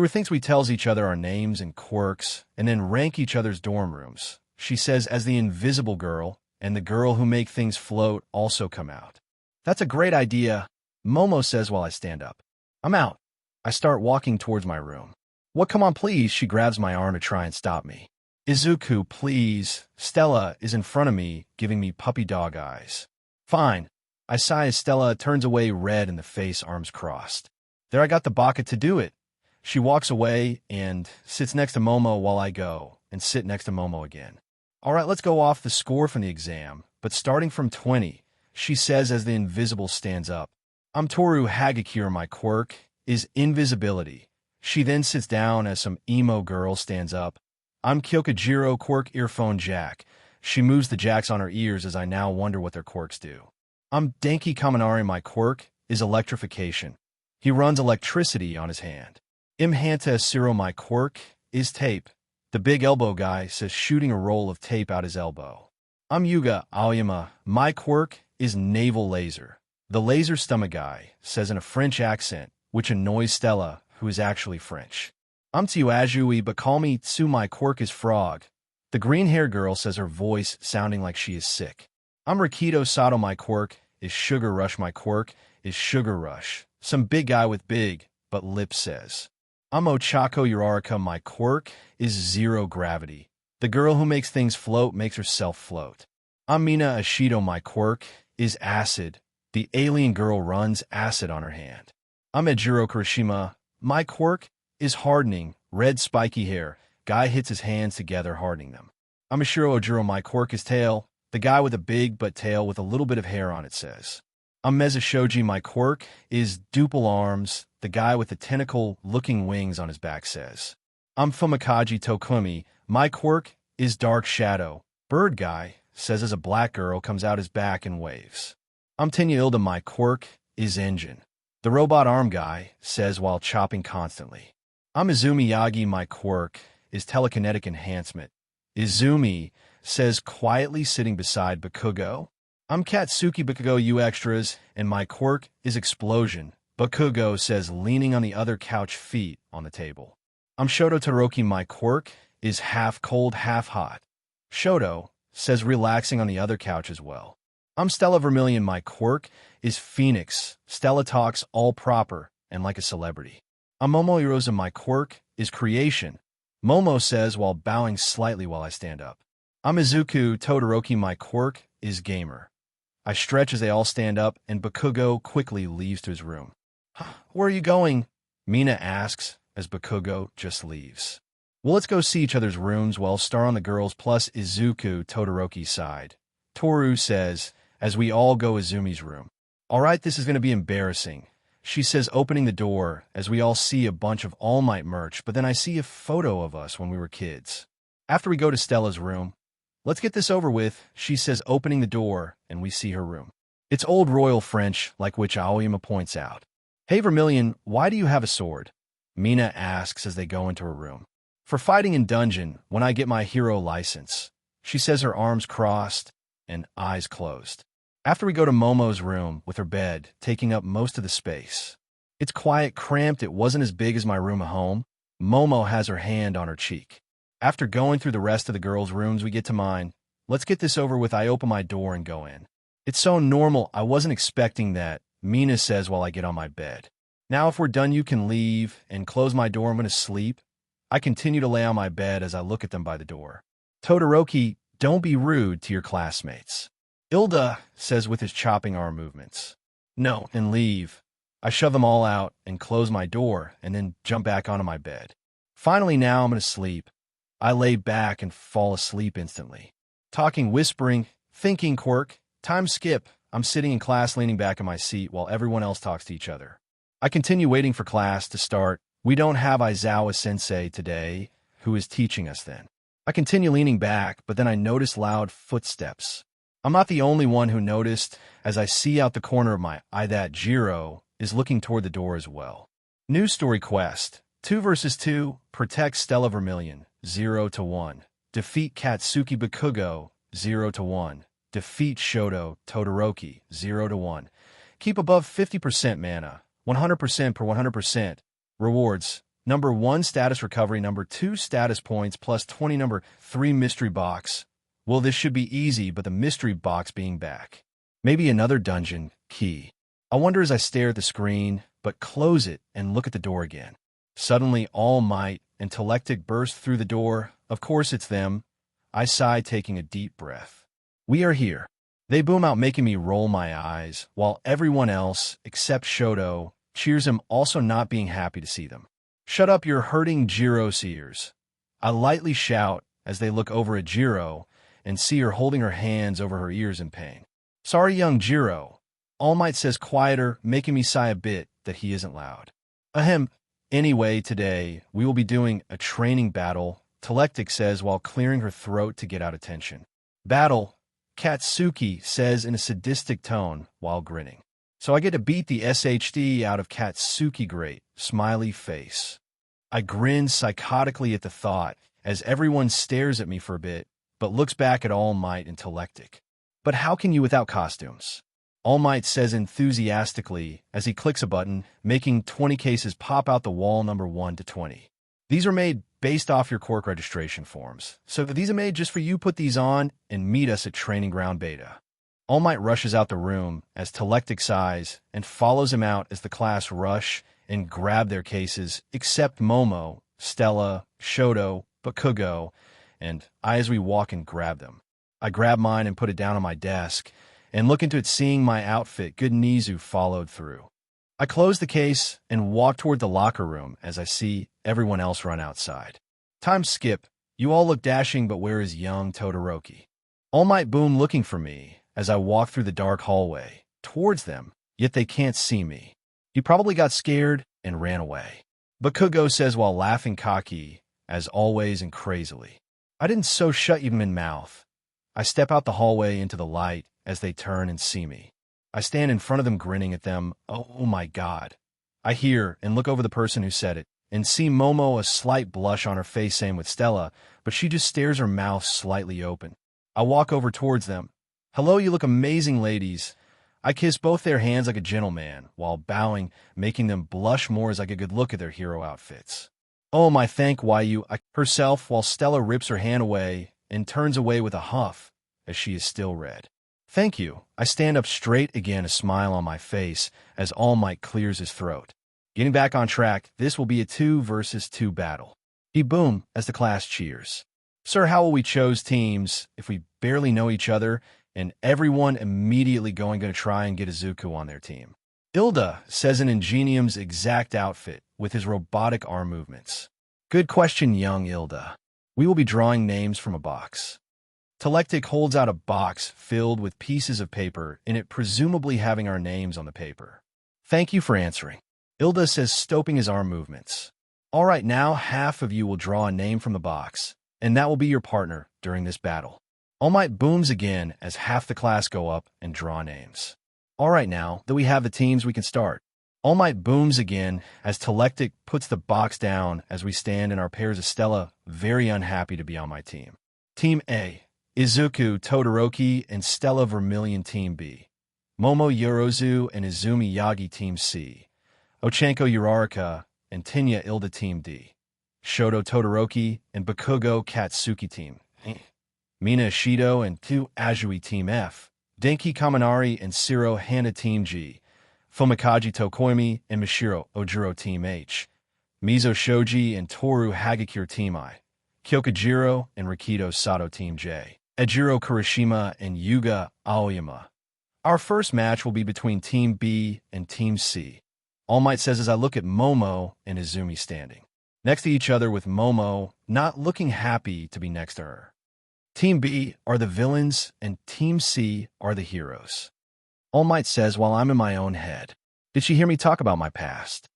Thinks we tells each other our names and quirks, and then rank each other's dorm rooms. She says as the invisible girl and the girl who make things float also come out. That's a great idea, Momo says while I stand up. I'm out. I start walking towards my room. What, come on, please, she grabs my arm to try and stop me. Izuku, please. Stella is in front of me, giving me puppy dog eyes. Fine. I sigh as Stella turns away, red in the face, arms crossed. There, I got the baka to do it. She walks away and sits next to Momo while I go and sit next to Momo again. All right, let's go off the score from the exam, but starting from 20, she says as the invisible stands up. I'm Toru Hagakure, my quirk is invisibility. She then sits down as some emo girl stands up. I'm Kyokujiro, quirk earphone jack. She moves the jacks on her ears as I now wonder what their quirks do. I'm Denki Kaminari, my quirk is electrification. He runs electricity on his hand. Imhanta Asuro, my quirk is tape. The big elbow guy says, shooting a roll of tape out his elbow. I'm Yuga Aoyama, my quirk is naval laser. The laser stomach guy says in a French accent, which annoys Stella, who is actually French. I'm Tsuajui, but call me Tsu, my quirk is frog. The green-hair girl says, her voice sounding like she is sick. I'm Rikido Sato, my quirk is Sugar Rush, my quirk is Sugar Rush. Some big guy with big but lips says. I'm Ochako Uraraka, my quirk is zero gravity. The girl who makes things float makes herself float. I'm Mina Ashido, my quirk is acid. The alien girl runs acid on her hand. I'm Ejiro Kurishima, my quirk is hardening. Red spiky hair. Guy hits his hands together, hardening them. I'm Ashiro Ojiro, my quirk is tail. The guy with a big butt tail with a little bit of hair on it says. I'm Mezushoji, my quirk is duple arms. The guy with the tentacle-looking wings on his back says. I'm Fumikaji Tokumi, my quirk is dark shadow. Bird guy says as a black girl comes out his back and waves. I'm Tenya Ilda, my quirk is engine. The robot arm guy says while chopping constantly. I'm Izumi Yagi, my quirk is telekinetic enhancement. Izumi says quietly sitting beside Bakugo. I'm Katsuki Bakugo, you extras, and my quirk is explosion. Bakugo says leaning on the other couch feet on the table. I'm Shoto Todoroki, my quirk is half cold, half hot. Shoto says relaxing on the other couch as well. I'm Stella Vermilion, my quirk is Phoenix. Stella talks all proper and like a celebrity. I'm Momo Irosa, my quirk is creation. Momo says while bowing slightly while I stand up. I'm Izuku Todoroki, my quirk is gamer. I stretch as they all stand up and Bakugo quickly leaves to his room. Where are you going? Mina asks as Bakugo just leaves. Well, let's go see each other's rooms while star on the girls plus Izuku Todoroki's side. Toru says as we all go Izumi's room. All right, this is going to be embarrassing, she says, opening the door as we all see a bunch of All Might merch, but then I see a photo of us when we were kids. After we go to Stella's room, let's get this over with, she says, opening the door, and we see her room. It's old royal French, like which Aoyama points out. Hey Vermilion, why do you have a sword? Mina asks as they go into her room. For fighting in dungeon, when I get my hero license, she says, her arms crossed and eyes closed. After we go to Momo's room with her bed taking up most of the space. It's quiet, cramped, it wasn't as big as my room at home. Momo has her hand on her cheek. After going through the rest of the girls' rooms, we get to mine. Let's get this over with. I open my door and go in. It's so normal, I wasn't expecting that, Mina says while I get on my bed. Now if we're done you can leave, and close my door, I'm going to sleep. I continue to lay on my bed as I look at them by the door. Todoroki, don't be rude to your classmates. Ilda says with his chopping arm movements. No, and leave. I shove them all out and close my door and then jump back onto my bed. Finally now I'm going to sleep. I lay back and fall asleep instantly. Talking, whispering, thinking, Quirk. Time skip. I'm sitting in class leaning back in my seat while everyone else talks to each other. I continue waiting for class to start. We don't have Aizawa-sensei today, who is teaching us then. I continue leaning back, but then I notice loud footsteps. I'm not the only one who noticed, as I see out the corner of my eye that Jiro is looking toward the door as well. New story quest. 2 vs 2. Protect Stella Vermilion. 0-1. Defeat Katsuki Bakugo. 0-1. Defeat Shoto Todoroki. 0-1. Keep above 50% mana. 100% per 100%. Rewards. Number 1, status recovery. Number 2, status points plus 20. Number 3, mystery box. Well, this should be easy, but the mystery box being back. Maybe another dungeon key. I wonder as I stare at the screen, but close it and look at the door again. Suddenly, All Might and Telectic burst through the door. Of course it's them. I sigh, taking a deep breath. We are here. They boom out, making me roll my eyes, while everyone else, except Shoto, cheers him, also not being happy to see them. Shut up, you're hurting Jiro's ears. I lightly shout as they look over at Jiro and see her holding her hands over her ears in pain. Sorry, young Jiro. All Might says quieter, making me sigh a bit that he isn't loud. Ahem. Anyway, today we will be doing a training battle, Telectic says while clearing her throat to get out of tension. Battle, Katsuki says in a sadistic tone while grinning. So I get to beat the SHD out of Katsuki. Great, smiley face. I grin psychotically at the thought as everyone stares at me for a bit, but looks back at All Might and Telectic. But how can you without costumes? All Might says enthusiastically as he clicks a button, making 20 cases pop out the wall. Number 1 to 20. These are made based off your Quirk registration forms. So these are made just for you. Put these on and meet us at Training Ground Beta. All Might rushes out the room as Telectic sighs and follows him out as the class rush and grab their cases, except Momo, Stella, Shoto, Bakugo, and I as we walk and grab them. I grab mine and put it down on my desk and look into it, seeing my outfit. Good Nizu followed through. I close the case and walk toward the locker room as I see everyone else run outside. Time skip. You all look dashing, but where is young Todoroki? All Might boom looking for me as I walk through the dark hallway towards them, yet they can't see me. He probably got scared and ran away. Bakugo says while laughing cocky, as always and crazily. I didn't so shut you in mouth. I step out the hallway into the light as they turn and see me. I stand in front of them grinning at them. Oh my God. I hear and look over the person who said it and see Momo, a slight blush on her face, same with Stella, but she just stares, her mouth slightly open. I walk over towards them. Hello, you look amazing, ladies. I kiss both their hands like a gentleman while bowing, making them blush more as I get a good look at their hero outfits. Oh my, thank why you herself while Stella rips her hand away and turns away with a huff as she is still red. Thank you. I stand up straight again, a smile on my face as All Might clears his throat. Getting back on track, this will be a 2 vs 2 battle. He boom as the class cheers. Sir, how will we choose teams if we barely know each other and everyone immediately going to try and get Izuku on their team? Ilda says in Ingenium's exact outfit with his robotic arm movements. Good question, young Ilda. We will be drawing names from a box. Telectic holds out a box filled with pieces of paper, in it presumably having our names on the paper. Thank you for answering. Ilda says, stopping his arm movements. All right, now half of you will draw a name from the box, and that will be your partner during this battle. All Might booms again as half the class go up and draw names. All right, now that we have the teams, we can start. All Might booms again as Telectic puts the box down as we stand in our pairs of Stella, very unhappy to be on my team. Team A, Izuku, Todoroki, and Stella Vermilion Team B. Momo Yorozu and Izumi Yagi Team C. Ochanko Uraraka and Tinya Ilda Team D. Shoto Todoroki and Bakugo Katsuki Team Mina Ishido and Tu Ajui Team F. Denki Kaminari and Siro Hana Team G. Fumikaji Tokoimi and Mishiro Ojiro Team H. Mizo Shoji and Toru Hagakure Team I. Kyokujiro and Rikido Sato Team J. Ejiro Kurishima and Yuga Aoyama. Our first match will be between Team B and Team C. All Might says as I look at Momo and Izumi standing next to each other, with Momo not looking happy to be next to her. Team B are the villains and Team C are the heroes. All Might says while I'm in my own head. Did she hear me talk about my past?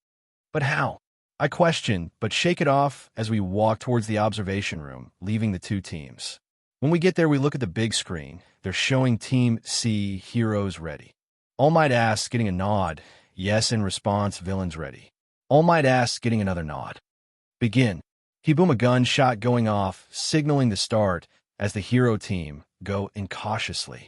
But how? I question, but shake it off as we walk towards the observation room, leaving the two teams. When we get there, we look at the big screen. They're showing Team C heroes ready. All Might asks, getting a nod. Yes, in response, villains ready. All Might asks, getting another nod. Begin. He boom, a gunshot going off, signaling the start as the hero team go incautiously.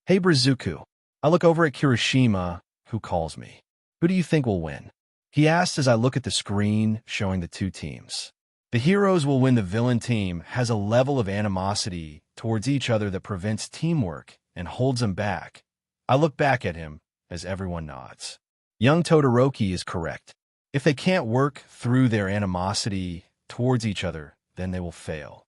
Hey, Brazuku. I look over at Kirishima, who calls me. Who do you think will win? He asks as I look at the screen showing the two teams. The heroes will win. The villain team has a level of animosity towards each other that prevents teamwork and holds them back. I look back at him as everyone nods. Young Todoroki is correct. If they can't work through their animosity towards each other, then they will fail.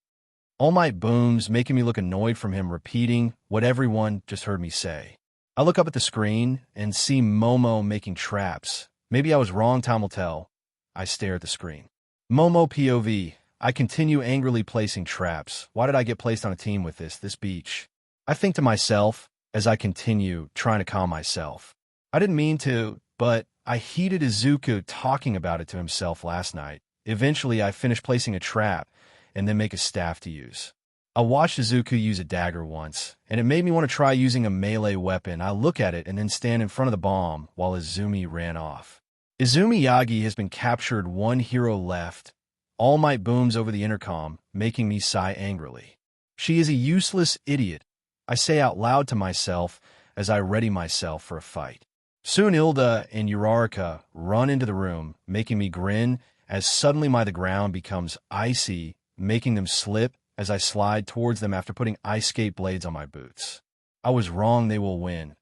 All Might booms, making me look annoyed from him repeating what everyone just heard me say. I look up at the screen and see Momo making traps. Maybe I was wrong, time will tell. I stare at the screen. Momo POV. I continue angrily placing traps. Why did I get placed on a team with this beach? I think to myself as I continue trying to calm myself. I didn't mean to, but I heeded Izuku talking about it to himself last night. Eventually, I finish placing a trap and then make a staff to use. I watched Izuku use a dagger once, and it made me want to try using a melee weapon. I look at it and then stand in front of the bomb while Izumi ran off. Izumi Yagi has been captured, one hero left. All Might booms over the intercom, making me sigh angrily. She is a useless idiot, I say out loud to myself as I ready myself for a fight. Soon Ilda and Uraraka run into the room, making me grin as suddenly the ground becomes icy, making them slip as I slide towards them after putting ice skate blades on my boots. I was wrong, they will win.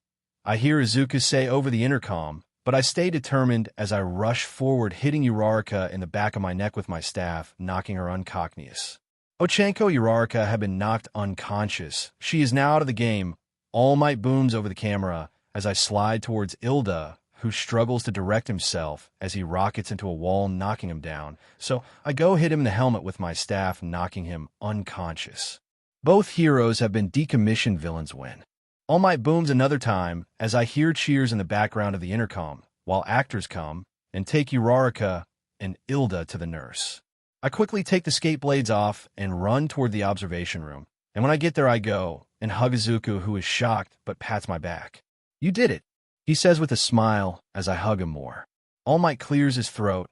I hear Izuku say over the intercom, but I stay determined as I rush forward, hitting Uraraka in the back of my neck with my staff, knocking her unconscious. Ochanko Uraraka had been knocked unconscious. She is now out of the game. All Might booms over the camera as I slide towards Ilda, who struggles to direct himself as he rockets into a wall, knocking him down. So I go hit him in the helmet with my staff, knocking him unconscious. Both heroes have been decommissioned. Villains win. All Might booms another time as I hear cheers in the background of the intercom, while actors come and take Uraraka and Ilda to the nurse. I quickly take the skate blades off and run toward the observation room. And when I get there, I go and hug Izuku, who is shocked but pats my back. You did it, he says with a smile as I hug him more. All Might clears his throat.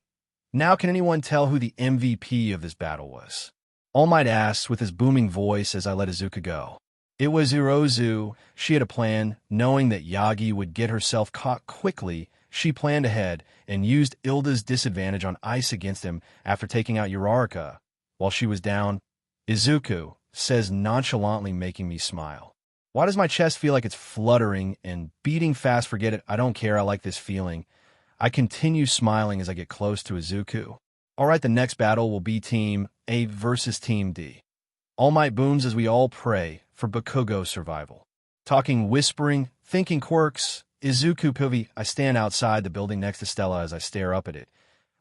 Now can anyone tell who the MVP of this battle was? All Might asks with his booming voice as I let Izuku go. It was Urozu. She had a plan. Knowing that Yagi would get herself caught quickly, she planned ahead and used Ilda's disadvantage on ice against him after taking out Uraraka while she was down. Izuku says nonchalantly, making me smile. Why does my chest feel like it's fluttering and beating fast? Forget it. I don't care. I like this feeling. I continue smiling as I get close to Izuku. All right, the next battle will be Team A versus Team D. All Might booms as we all pray for Bakugo's survival. Talking, whispering, thinking quirks. Izuku POV. I stand outside the building next to Stella as I stare up at it.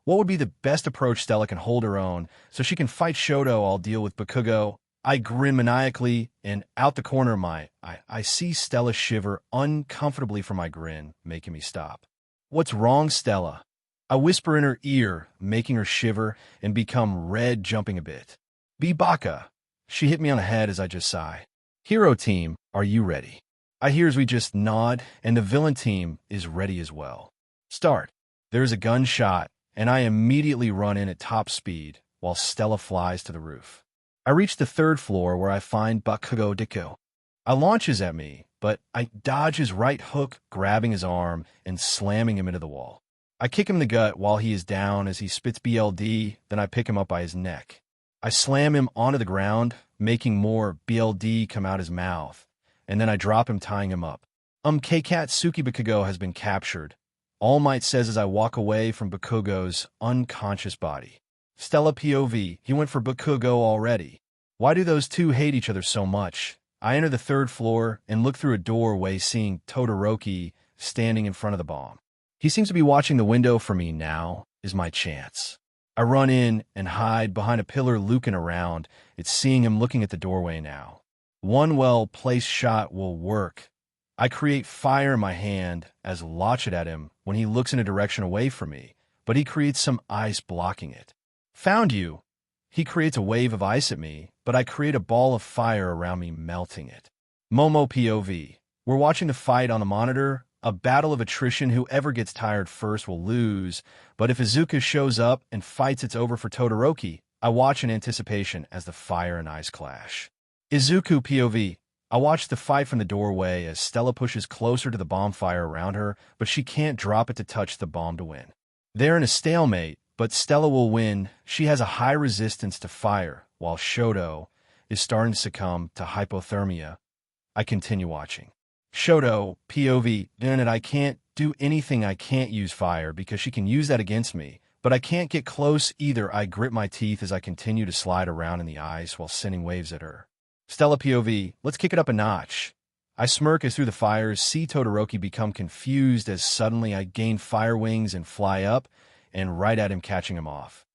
What would be the best approach? Stella can hold her own, so she can fight Shoto. I'll deal with Bakugo. I grin maniacally, and out the corner of my eye, I see Stella shiver uncomfortably from my grin, making me stop. "What's wrong, Stella?" I whisper in her ear, making her shiver and become red, jumping a bit. "Be Baka." She hit me on the head as I just sigh. "Hero team, are you ready?" I hear as we just nod, and the villain team is ready as well. Start. There's a gunshot, and I immediately run in at top speed, while Stella flies to the roof. I reach the third floor where I find Bakugo Deku. I launches at me, but I dodge his right hook, grabbing his arm and slamming him into the wall. I kick him in the gut while he is down as he spits BLD, then I pick him up by his neck. I slam him onto the ground, making more BLD come out his mouth, and then I drop him, tying him up. K-Cat Suki Bakugo has been captured, All Might says as I walk away from Bakugo's unconscious body. Stella POV, he went for Bakugo already. Why do those two hate each other so much? I enter the third floor and look through a doorway, seeing Todoroki standing in front of the bomb. He seems to be watching the window. For me now is my chance. I run in and hide behind a pillar, looking around. It's seeing him looking at the doorway now. One well-placed shot will work. I create fire in my hand as launch it at him when he looks in a direction away from me, but he creates some ice blocking it. Found you. He creates a wave of ice at me, but I create a ball of fire around me, melting it. Momo POV. We're watching the fight on the monitor, a battle of attrition. Whoever gets tired first will lose, but if Izuku shows up and fights, it's over for Todoroki. I watch in anticipation as the fire and ice clash. Izuku POV. I watch the fight from the doorway as Stella pushes closer to the bonfire around her, but she can't drop it to touch the bomb to win. They're in a stalemate, but Stella will win. She has a high resistance to fire, while Shoto is starting to succumb to hypothermia. I continue watching. Shoto, POV, then it I can't do anything. I can't use fire because she can use that against me, but I can't get close either. I grit my teeth as I continue to slide around in the ice while sending waves at her. Stella POV, let's kick it up a notch. I smirk as through the fires, see Todoroki become confused as suddenly I gain fire wings and fly up and right at him, catching him off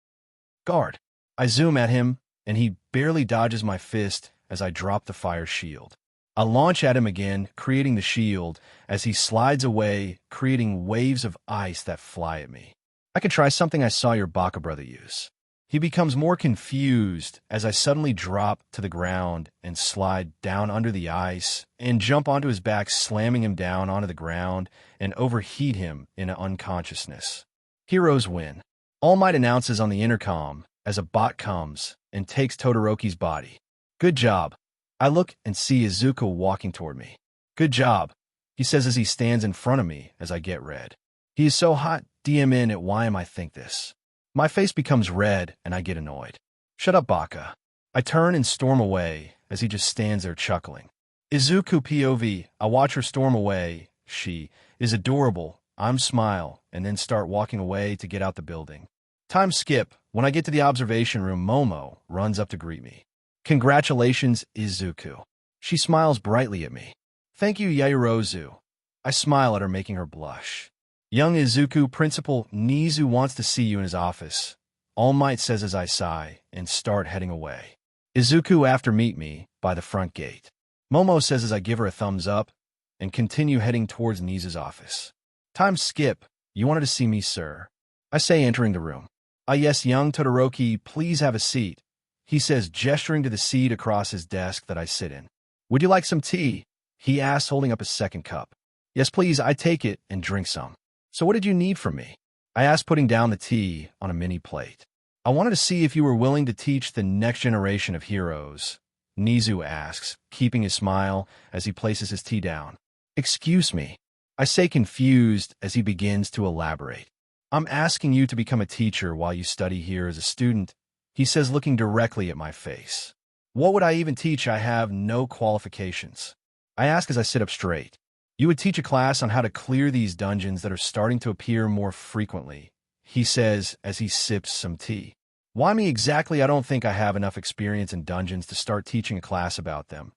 guard. I zoom at him, and he barely dodges my fist as I drop the fire shield. I launch at him again, creating the shield as he slides away, creating waves of ice that fly at me. I could try something I saw your Baka brother use. He becomes more confused as I suddenly drop to the ground and slide down under the ice and jump onto his back, slamming him down onto the ground and overheat him into unconsciousness. Heroes win. All Might announces on the intercom as a bot comes and takes Todoroki's body. Good job. I look and see Izuku walking toward me. Good job, he says as he stands in front of me as I get red. He is so hot, DM in at why am I think this. My face becomes red and I get annoyed. Shut up, Baka. I turn and storm away as he just stands there chuckling. Izuku POV, I watch her storm away. She is adorable. I'm smile and then start walking away to get out the building. Time skip. When I get to the observation room, Momo runs up to greet me. Congratulations, Izuku. She smiles brightly at me. Thank you, Yaoyorozu. I smile at her, making her blush. Young Izuku, Principal Nizu wants to see you in his office. All Might says as I sigh and start heading away. Izuku after meet me by the front gate. Momo says as I give her a thumbs up and continue heading towards Nizu's office. Time skip. You wanted to see me, sir? I say, entering the room. Ah yes, young Todoroki, please have a seat. He says, gesturing to the seat across his desk that I sit in. Would you like some tea? He asks, holding up a second cup. Yes, please, I take it and drink some. So what did you need from me? I asked, putting down the tea on a mini plate. I wanted to see if you were willing to teach the next generation of heroes. Nizu asks, keeping his smile as he places his tea down. Excuse me. I say, confused as he begins to elaborate. I'm asking you to become a teacher while you study here as a student, he says, looking directly at my face. What would I even teach? I have no qualifications. I ask as I sit up straight. You would teach a class on how to clear these dungeons that are starting to appear more frequently, he says as he sips some tea. Why me exactly? I don't think I have enough experience in dungeons to start teaching a class about them.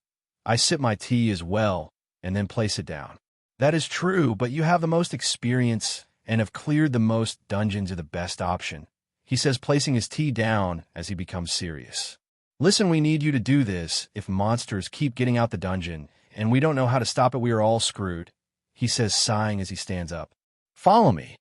I sip my tea as well and then place it down. That is true, but you have the most experience and have cleared the most dungeons. Are the best option, he says, placing his tea down as he becomes serious. Listen, we need you to do this. If monsters keep getting out the dungeon, and we don't know how to stop it, we are all screwed, he says, sighing as he stands up. Follow me.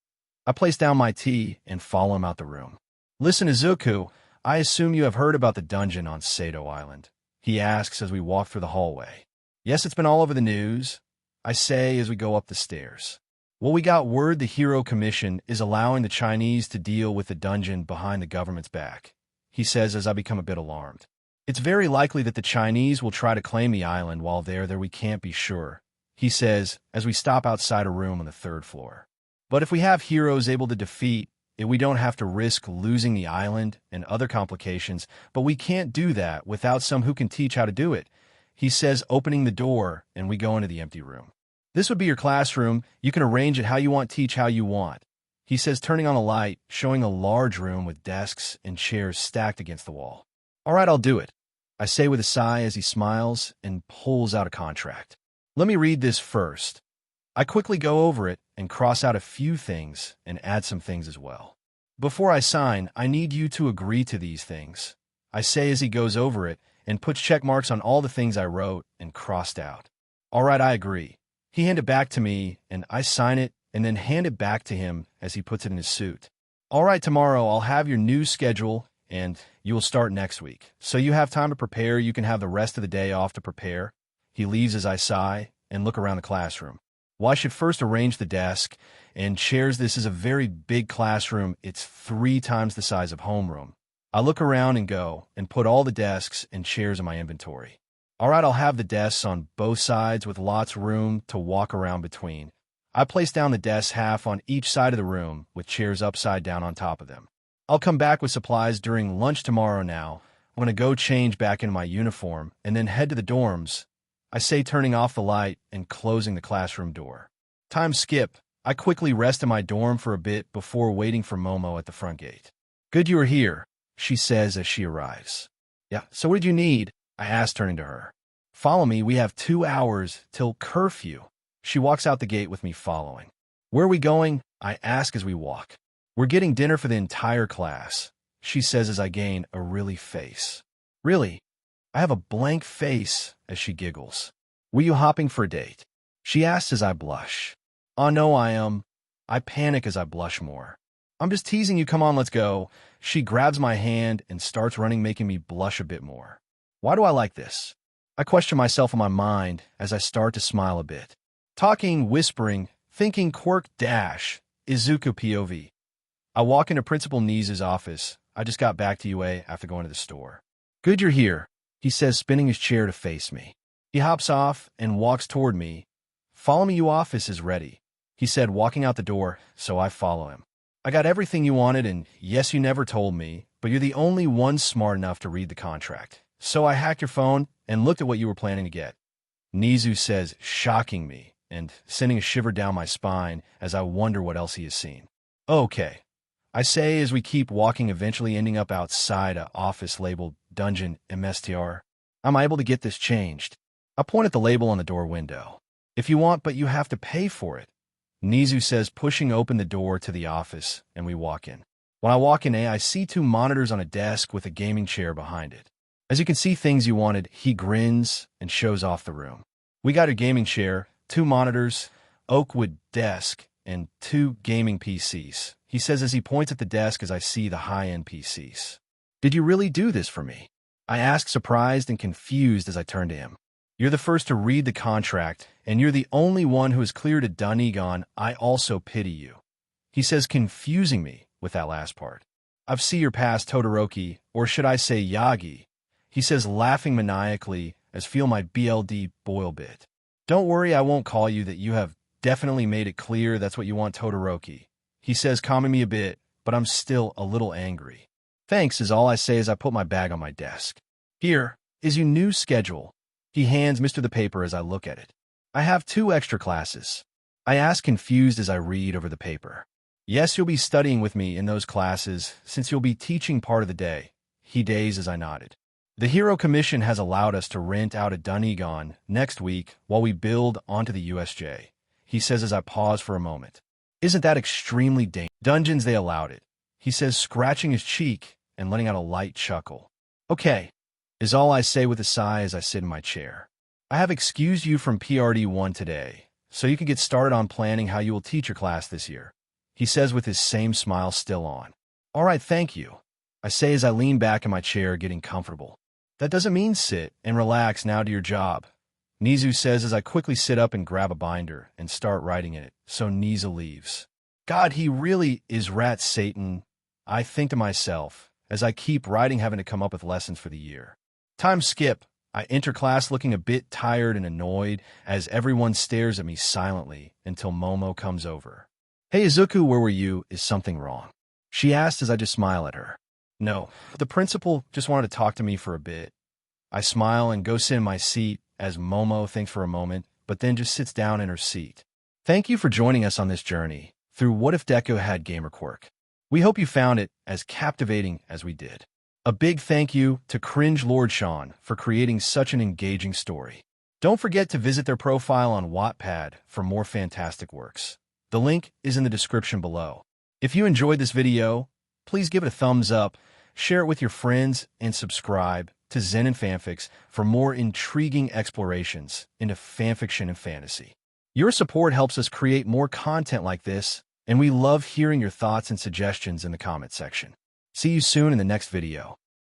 I place down my tea and follow him out the room. Listen, Izuku, I assume you have heard about the dungeon on Sato Island, he asks as we walk through the hallway. Yes, it's been all over the news, I say as we go up the stairs. Well, we got word the Hero Commission is allowing the Chinese to deal with the dungeon behind the government's back, he says as I become a bit alarmed. It's very likely that the Chinese will try to claim the island while they're there. We can't be sure, he says as we stop outside a room on the 3rd floor. But if we have heroes able to defeat it, we don't have to risk losing the island and other complications, but we can't do that without some who can teach how to do it, he says, opening the door, and we go into the empty room. This would be your classroom. You can arrange it how you want, teach how you want, he says, turning on the light, showing a large room with desks and chairs stacked against the wall. All right, I'll do it, I say with a sigh as he smiles and pulls out a contract. Let me read this first. I quickly go over it and cross out a few things and add some things as well. Before I sign, I need you to agree to these things, I say as he goes over it and puts check marks on all the things I wrote and crossed out. All right, I agree. He handed it back to me, and I sign it and then hand it back to him as he puts it in his suit. All right, tomorrow I'll have your new schedule, and you will start next week. So you have time to prepare. You can have the rest of the day off to prepare. He leaves as I sigh and look around the classroom. Well, I should first arrange the desk and chairs. This is a very big classroom. It's 3 times the size of homeroom. I look around and go and put all the desks and chairs in my inventory. All right, I'll have the desks on both sides with lots of room to walk around between. I place down the desks half on each side of the room with chairs upside down on top of them. I'll come back with supplies during lunch tomorrow now. I'm going to go change back into my uniform and then head to the dorms, I say, turning off the light and closing the classroom door. Time skip. I quickly rest in my dorm for a bit before waiting for Momo at the front gate. Good you are here, she says as she arrives. Yeah, so what did you need? I ask, turning to her. Follow me, we have 2 hours till curfew. She walks out the gate with me following. Where are we going? I ask as we walk. We're getting dinner for the entire class, she says as I gain a really face. Really? I have a blank face as she giggles. Were you hopping for a date? She asks as I blush. Oh no, I am. I panic as I blush more. I'm just teasing you, come on, let's go. She grabs my hand and starts running, making me blush a bit more. Why do I like this? I question myself in my mind as I start to smile a bit. Talking, whispering, thinking Quirk dash, Izuku POV. I walk into Principal Nizu's office. I just got back to UA after going to the store. Good you're here, he says, spinning his chair to face me. He hops off and walks toward me. Follow me, your office is ready, he said, walking out the door, so I follow him. I got everything you wanted, and yes, you never told me, but you're the only one smart enough to read the contract. So I hacked your phone and looked at what you were planning to get, Nizu says, shocking me and sending a shiver down my spine as I wonder what else he has seen. Okay, I say as we keep walking, eventually ending up outside an office labeled Dungeon MSTR. I'm able to get this changed. I point at the label on the door window. If you want, but you have to pay for it, Nizu says, pushing open the door to the office, and we walk in. When I walk in, I see 2 monitors on a desk with a gaming chair behind it. As you can see things you wanted, he grins and shows off the room. We got a gaming chair, 2 monitors, oak wood desk, and 2 gaming PCs, he says as he points at the desk as I see the high-end PCs. Did you really do this for me? I ask, surprised and confused as I turn to him. You're the first to read the contract, and you're the only one who has cleared a Dunigon. I also pity you, he says, confusing me with that last part. I've seen your past, Todoroki, or should I say Yagi, he says, laughing maniacally as feel my BLD boil bit. Don't worry, I won't call you that. You have definitely made it clear that's what you want, Todoroki, he says, calming me a bit, but I'm still a little angry. Thanks is all I say as I put my bag on my desk. Here is your new schedule. He hands Mr. the paper as I look at it. I have 2 extra classes. I ask, confused as I read over the paper. Yes, you'll be studying with me in those classes since you'll be teaching part of the day. He dazed as I nodded. The Hero Commission has allowed us to rent out a Dunigon next week while we build onto the USJ, he says as I pause for a moment. Isn't that extremely dangerous? Dungeons, they allowed it, he says, scratching his cheek and letting out a light chuckle. Okay, is all I say with a sigh as I sit in my chair. I have excused you from PRD1 today, so you can get started on planning how you will teach your class this year, he says with his same smile still on. All right, thank you, I say as I lean back in my chair, getting comfortable. That doesn't mean sit and relax now to your job, Nizu says as I quickly sit up and grab a binder and start writing in it, so Nizu leaves. God, he really is rat Satan, I think to myself, as I keep writing, having to come up with lessons for the year. Time skip. I enter class looking a bit tired and annoyed as everyone stares at me silently until Momo comes over. Hey Izuku, where were you? Is something wrong? She asked as I just smile at her. No, the principal just wanted to talk to me for a bit. I smile and go sit in my seat as Momo thinks for a moment, but then just sits down in her seat. Thank you for joining us on this journey through What If Deku Had Gamer Quirk. We hope you found it as captivating as we did. A big thank you to Cringelordsean for creating such an engaging story. Don't forget to visit their profile on Wattpad for more fantastic works. The link is in the description below. If you enjoyed this video, please give it a thumbs up, share it with your friends, and subscribe to Zenin Fanfics for more intriguing explorations into fanfiction and fantasy. Your support helps us create more content like this, and we love hearing your thoughts and suggestions in the comment section. See you soon in the next video.